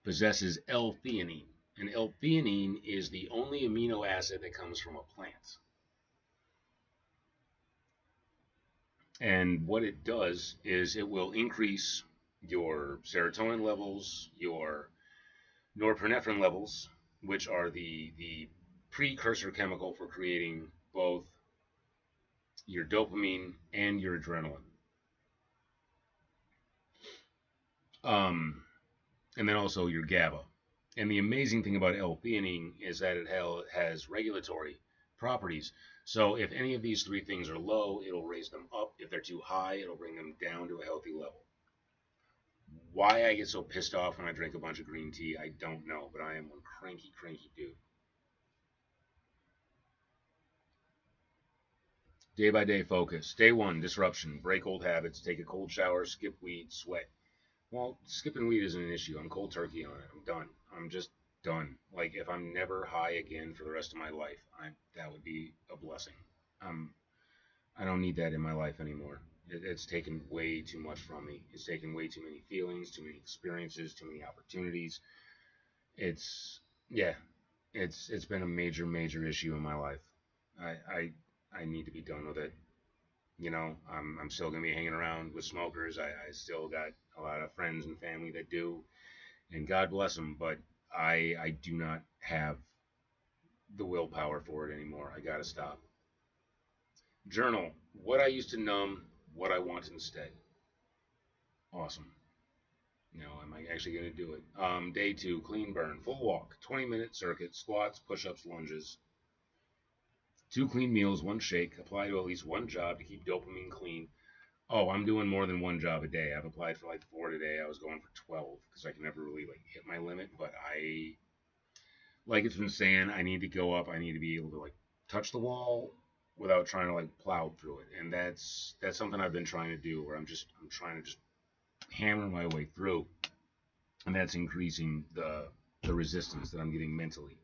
possesses L-theanine, and L-theanine is the only amino acid that comes from a plant. And what it does is it will increase your serotonin levels, your norepinephrine levels, which are the precursor chemical for creating both your dopamine and your adrenaline. And then also your GABA. And the amazing thing about L-theanine is that it has regulatory properties. So if any of these three things are low, it'll raise them up. If they're too high, it'll bring them down to a healthy level. Why I get so pissed off when I drink a bunch of green tea, I don't know, but I am one cranky dude. Day by day focus. Day one, disruption. Break old habits. Take a cold shower. Skip weed. Sweat. Well, skipping weed isn't an issue. I'm cold turkey on it. I'm done. I'm just done. Like if I'm never high again for the rest of my life, that would be a blessing. I don't need that in my life anymore. It's taken way too much from me. It's taken way too many feelings, too many experiences, too many opportunities. It's yeah, it's been a major issue in my life. I I I need to be done with it. You know, I'm still gonna be hanging around with smokers. I still got a lot of friends and family that do, and God bless them. But I do not have the willpower for it anymore. I gotta stop. Journal what I used to numb, what I want instead. Awesome. No, am I actually going to do it? Day 2, clean burn, full walk, 20-minute circuit, squats, push-ups, lunges. 2 clean meals, 1 shake. Apply to at least 1 job to keep dopamine clean. Oh, I'm doing more than 1 job a day. I've applied for like 4 today. I was going for 12 because I can never really like hit my limit. But like it's been saying, I need to go up. I need to be able to like touch the wall without trying to like plow through it. And that's something I've been trying to do where I'm trying to just hammer my way through, and that's increasing the resistance that I'm getting mentally.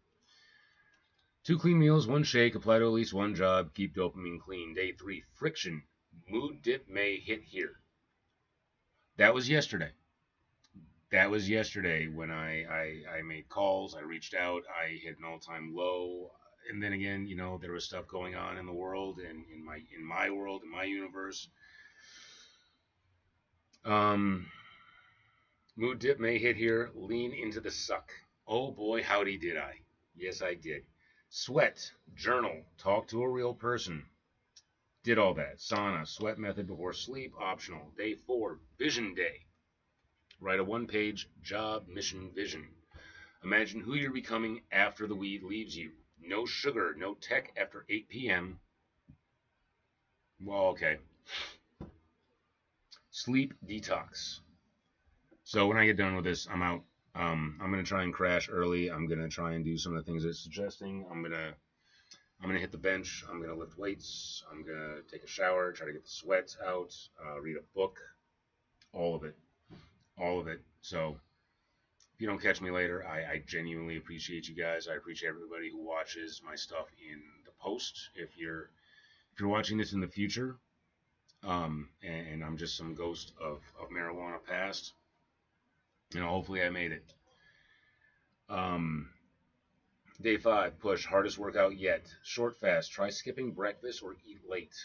2 clean meals, 1 shake, apply to at least 1 job, keep dopamine clean. Day 3, friction, mood dip may hit here. That was yesterday. That was yesterday when I made calls, I reached out, I hit an all-time low, and then again, you know, there was stuff going on in the world and in my world, in my universe. Um, Mood dip may hit here. Lean into the suck. Oh boy, howdy did I. Yes, I did. Sweat, journal, talk to a real person. Did all that. Sauna, sweat method before sleep, optional. Day 4, vision day. Write a 1-page job, mission, vision. Imagine who you're becoming after the weed leaves you. No sugar, no tech after 8 p.m. Well, okay. Sleep detox. So when I get done with this, I'm out. I'm gonna try and crash early. I'm gonna try and do some of the things it's suggesting. I'm gonna hit the bench. I'm gonna lift weights. I'm gonna take a shower, try to get the sweat out, read a book, all of it, all of it. So if you don't catch me later, I genuinely appreciate you guys. I appreciate everybody who watches my stuff in the post. If you're watching this in the future, and I'm just some ghost of marijuana past, you know, hopefully I made it. Um, Day 5, push, hardest workout yet. Short fast, try skipping breakfast or eat late.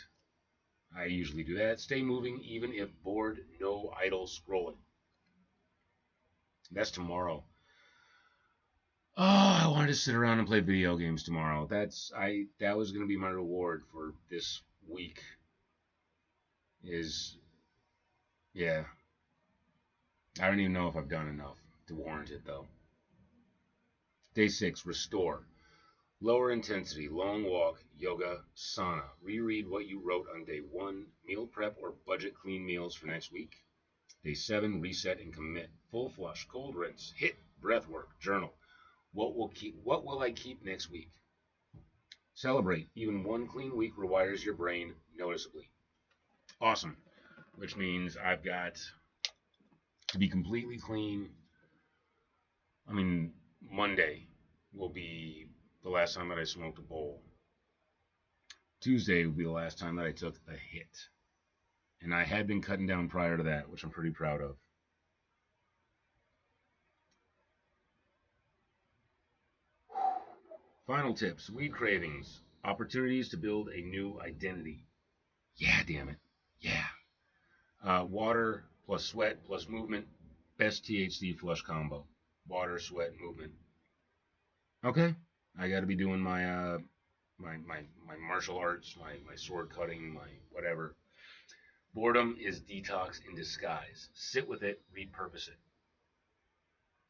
I usually do that. Stay moving even if bored, no idle scrolling. That's tomorrow. Oh, I wanted to sit around and play video games tomorrow. That was gonna be my reward for this week. Is yeah. I don't even know if I've done enough to warrant it though. Day 6, restore. Lower intensity, long walk, yoga, sauna. Reread what you wrote on day 1. Meal prep or budget clean meals for next week. Day 7, reset and commit. Full flush, cold rinse, hit, breath work, journal. What will I keep next week? Celebrate. Even 1 clean week rewires your brain noticeably. Awesome. Which means I've got to be completely clean. I mean, Monday will be the last time that I smoked a bowl. Tuesday will be the last time that I took a hit. And I had been cutting down prior to that, which I'm pretty proud of. Final tips, weed cravings, opportunities to build a new identity. Yeah, damn it. Yeah. Water plus sweat plus movement, best THC flush combo. Water, sweat, movement. Okay. I got to be doing my martial arts, my sword cutting, my whatever. Boredom is detox in disguise. Sit with it, repurpose it.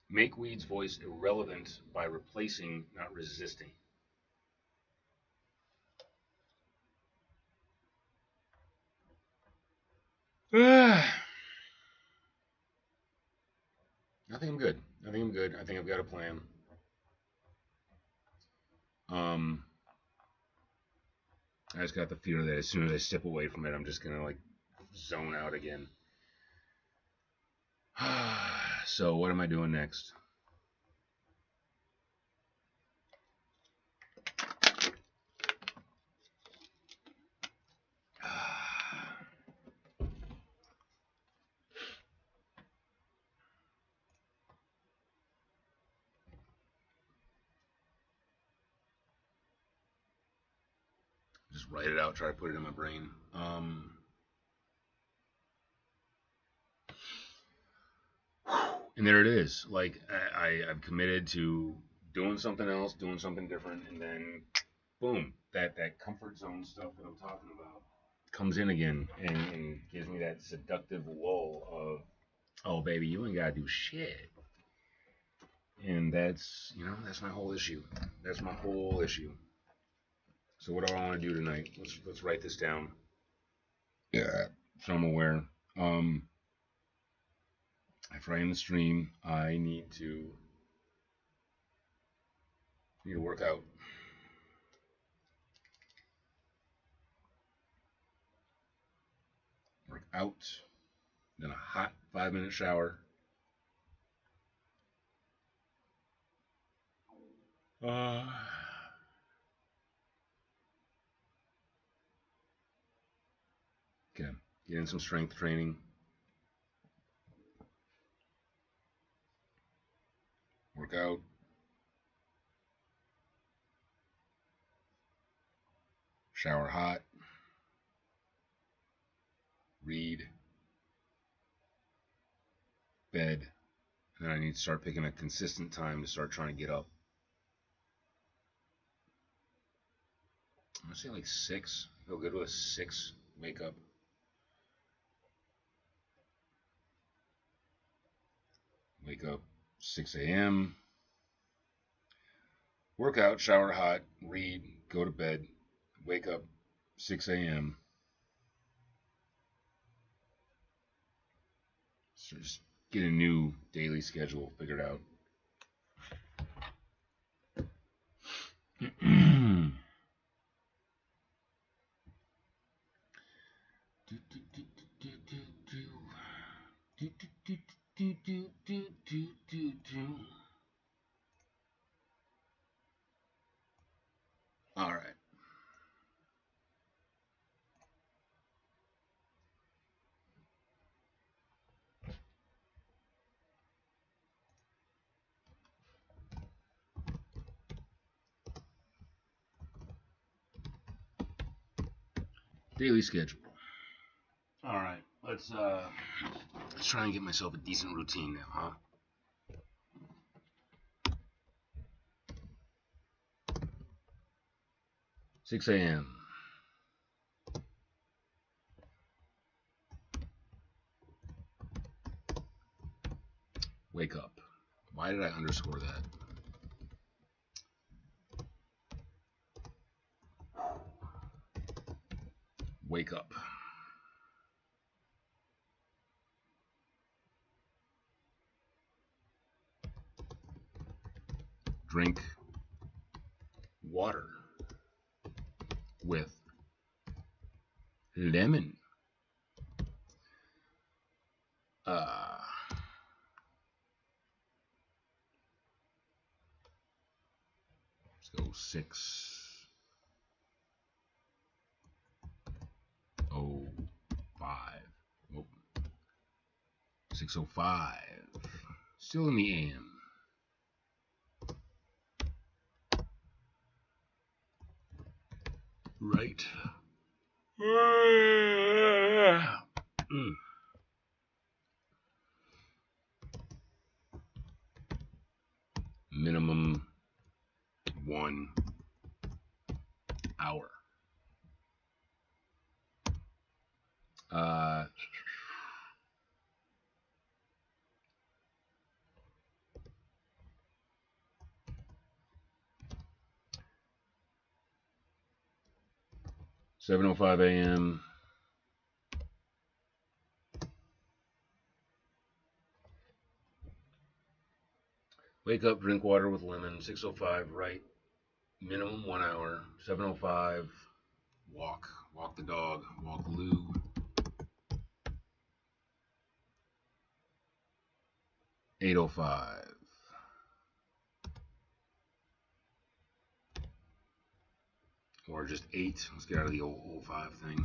Make weed's voice irrelevant by replacing, not resisting. I think I'm good. I think I'm good. I think I've got a plan. Um, I just got the fear that as soon as I step away from it, I'm just gonna like zone out again. So what am I doing next? Just write it out, try to put it in my brain. And there it is. Like I've committed to doing something else, doing something different, and then boom, that comfort zone stuff that I'm talking about comes in again and gives me that seductive lull of, oh baby, you ain't gotta do shit. And that's, you know, that's my whole issue. That's my whole issue. So what do I want to do tonight? Let's write this down. Yeah. So I'm aware. After I end the stream, I need to work out. Work out. Then a hot 5-minute shower. Okay. Get in some strength training. Work out. Shower hot. Read. Bed. And then I need to start picking a consistent time to start trying to get up. I'm gonna say like 6. Feel good with a 6 wake up. Wake up 6 a.m. Work out, shower hot, read, go to bed, wake up 6 a.m. So just get a new daily schedule figured out. All right. Daily schedule. All right. Let's try and get myself a decent routine now, huh? Six a.m. Wake up. Why did I underscore that? Wake up. Drink water with lemon. Let's go 6:05. Oh, 6:05. Still in the AM. Right. Minimum 1 hour. 7:05 a.m. Wake up, drink water with lemon. 6:05, right? Minimum 1 hour. 7:05, walk the dog, walk Lou. 8:05. Or just 8. Let's get out of the old 05 thing.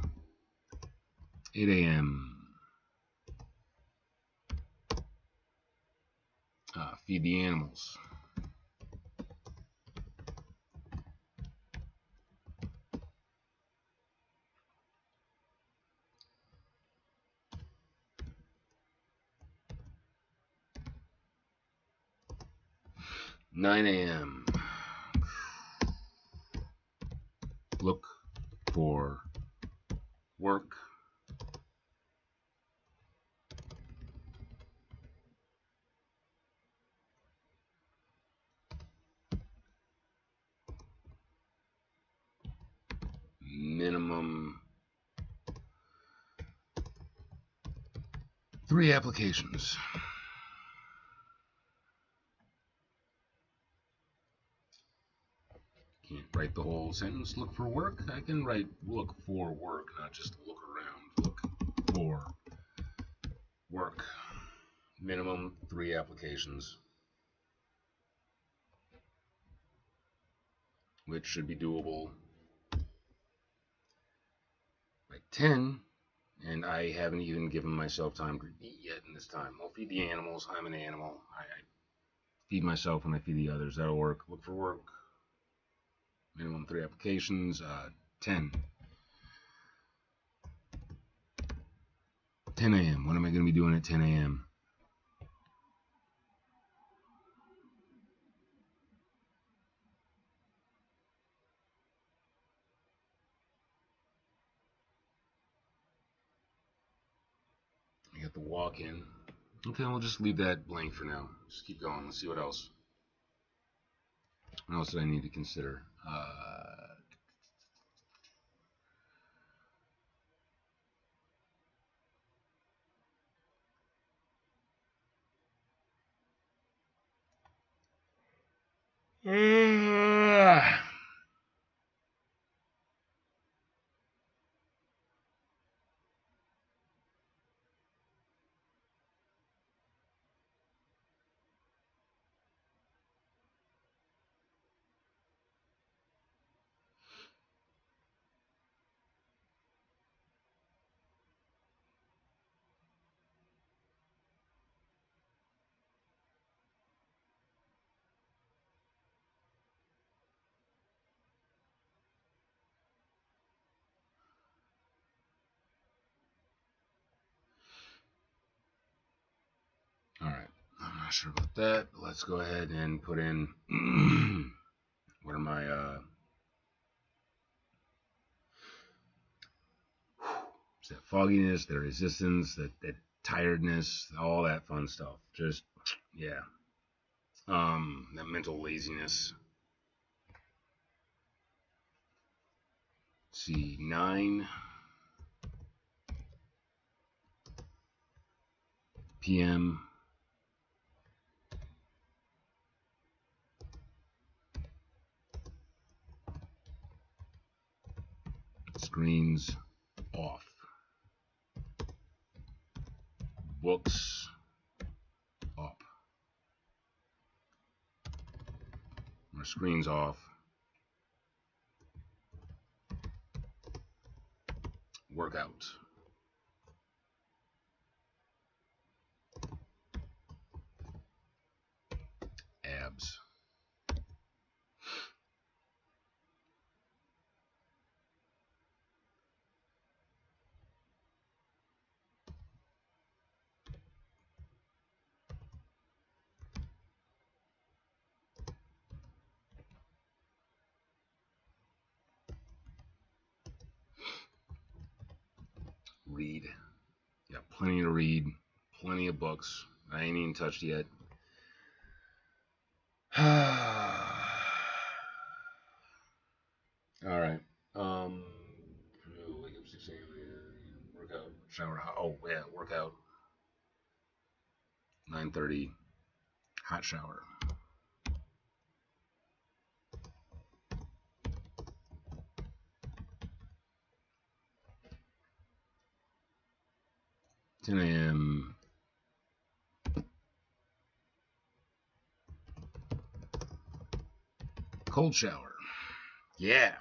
8 a.m. Feed the animals. 9 a.m. Look for work. Minimum 3 applications. Can't write the whole sentence, look for work. I can write look for work, not just look around. Look for work. Minimum 3 applications, which should be doable by 10. And I haven't even given myself time to eat yet in this time. I'll feed the animals. I'm an animal. I feed myself when I feed the others. That'll work. Look for work. Minimum 3 applications. 10. 10 a.m. What am I going to be doing at 10 a.m.? I got the walk-in. Okay, we'll just leave that blank for now. Just keep going. Let's see what else. What else do I need to consider? All right, I'm not sure about that. But let's go ahead and put in what are my is that fogginess, the resistance, that tiredness, all that fun stuff. Just yeah, that mental laziness. Let's see, 9 p.m. Screens off. Books up. Our screens off. Workout. Abs. Read. Yeah, plenty to read. Plenty of books. I ain't even touched yet. All right. Wake up 6 a.m. Workout. Shower. Oh yeah, workout. 9:30. Hot shower. 10 a.m. Cold shower. Yeah.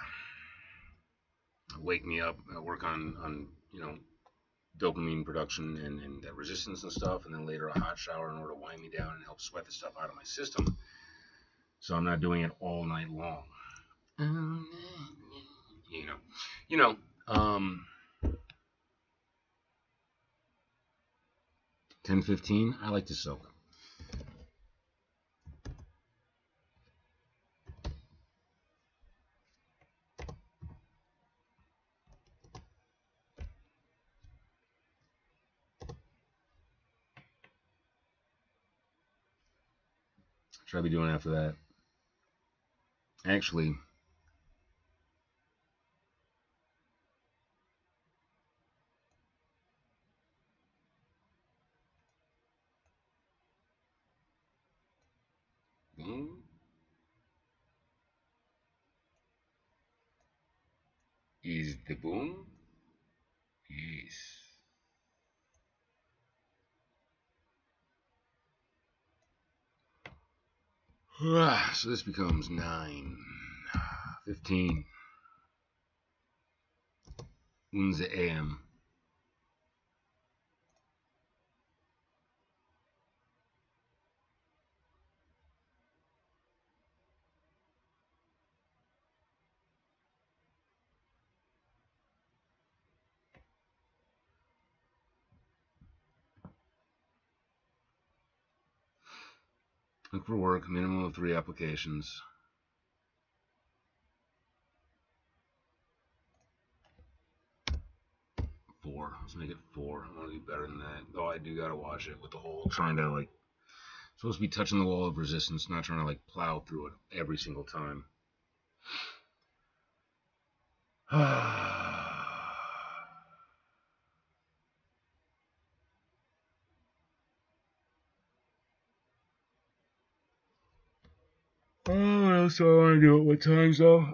Wake me up. Work on dopamine production and that resistance and stuff, and then later a hot shower in order to wind me down and help sweat the stuff out of my system. So I'm not doing it all night long. You know. 10:15. I like to soak. should I be doing after that? Actually, boom. Is the boom? Yes. So this becomes 9, 15. Unze AM. Look for work, minimum of 3 applications. Four. Let's make it 4. I want to do better than that. Though I do gotta watch it with the whole trying to like supposed to be touching the wall of resistance, not trying to like plow through it every single time. Oh, what else do I want to do? At what times though?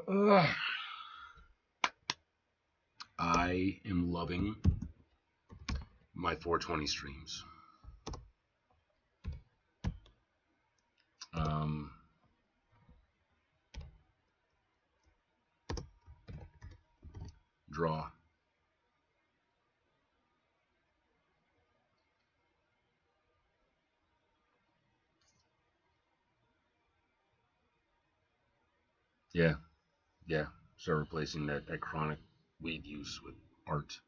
I am loving my 420 streams. Draw. Yeah. Start replacing that chronic weed use with art.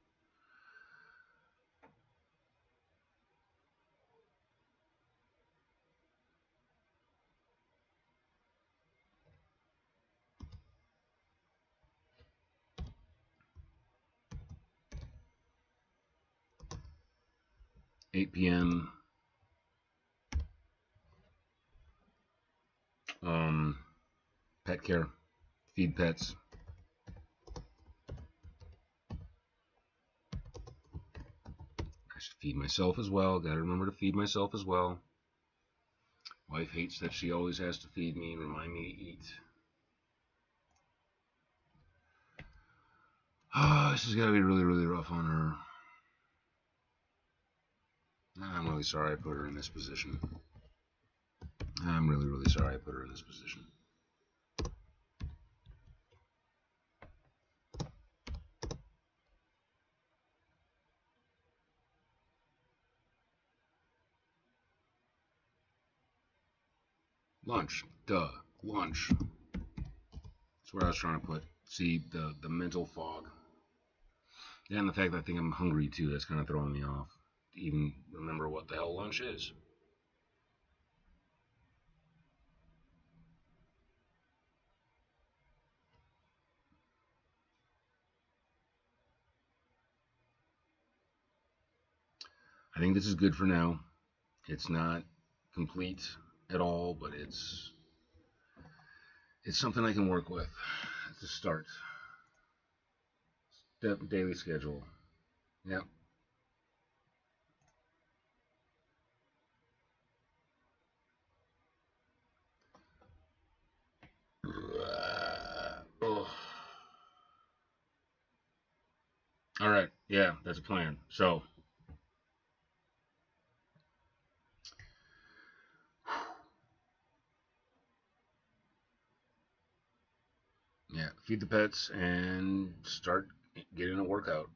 $8 p.m. Pet care. Feed pets. I should feed myself as well. Gotta remember to feed myself as well. Wife hates that she always has to feed me and remind me to eat. This has got to be really, really rough on her. I'm really sorry I put her in this position. I'm really, really sorry I put her in this position. Lunch. Duh. Lunch. That's what I was trying to put. See, the mental fog. Yeah, and the fact that I think I'm hungry too, that's kind of throwing me off. To even remember what the hell lunch is. I think this is good for now. It's not complete at all, but it's something I can work with. It's a start. Daily schedule. Yep. All right. Yeah, that's a plan. So, yeah, feed the pets and start getting a workout.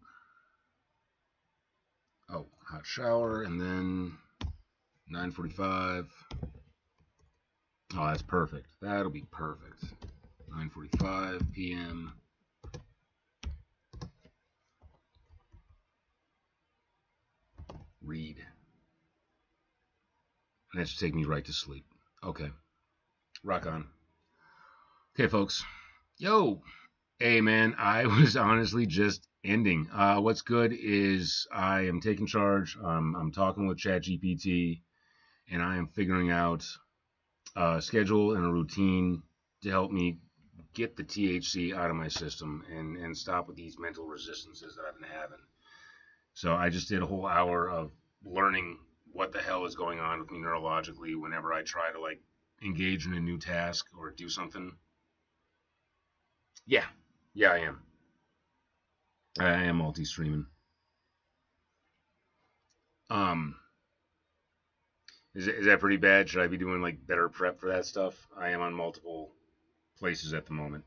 Oh, hot shower and then 9:45. Oh, that's perfect. That'll be perfect. 9:45 p.m. Read. And that should take me right to sleep. Okay. Rock on. Okay, folks. Yo. Hey, man. I was honestly just ending. What's good is I am taking charge. I'm talking with ChatGPT, and I am figuring out schedule and a routine to help me get the THC out of my system and stop with these mental resistances that I've been having. So I just did a whole hour of learning what the hell is going on with me neurologically whenever I try to like engage in a new task or do something. Yeah, yeah, I am. I am multi-streaming. Um, is that pretty bad? Should I be doing like better prep for that stuff? I am on multiple places at the moment,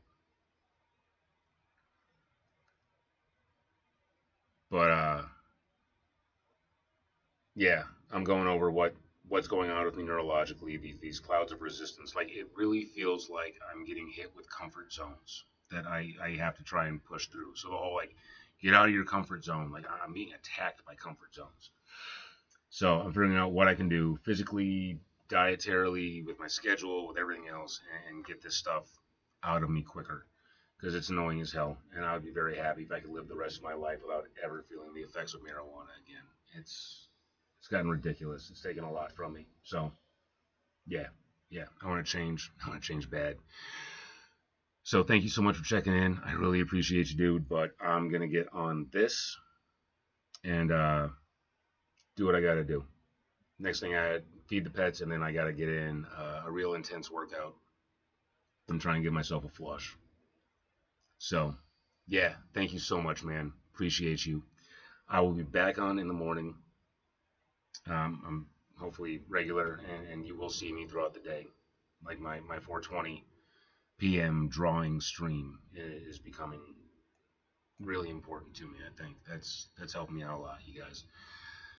but yeah, I'm going over what's going on with me neurologically. These clouds of resistance. Like it really feels like I'm getting hit with comfort zones that I have to try and push through. So the whole like get out of your comfort zone. Like I'm being attacked by comfort zones. So I'm figuring out what I can do physically, dietarily, with my schedule, with everything else, and get this stuff out of me quicker because it's annoying as hell. And I would be very happy if I could live the rest of my life without ever feeling the effects of marijuana again. It's gotten ridiculous. It's taken a lot from me. So yeah, yeah, I want to change. I want to change bad. So thank you so much for checking in. I really appreciate you, dude. But I'm gonna get on this and do what I gotta do. Next thing I feed the pets, and then I gotta get in a real intense workout and try and give myself a flush. So yeah, thank you so much, man. Appreciate you. I will be back on in the morning. I'm hopefully regular, and you will see me throughout the day. Like my 4:20 p.m. drawing stream is becoming really important to me. I think that's helped me out a lot, you guys.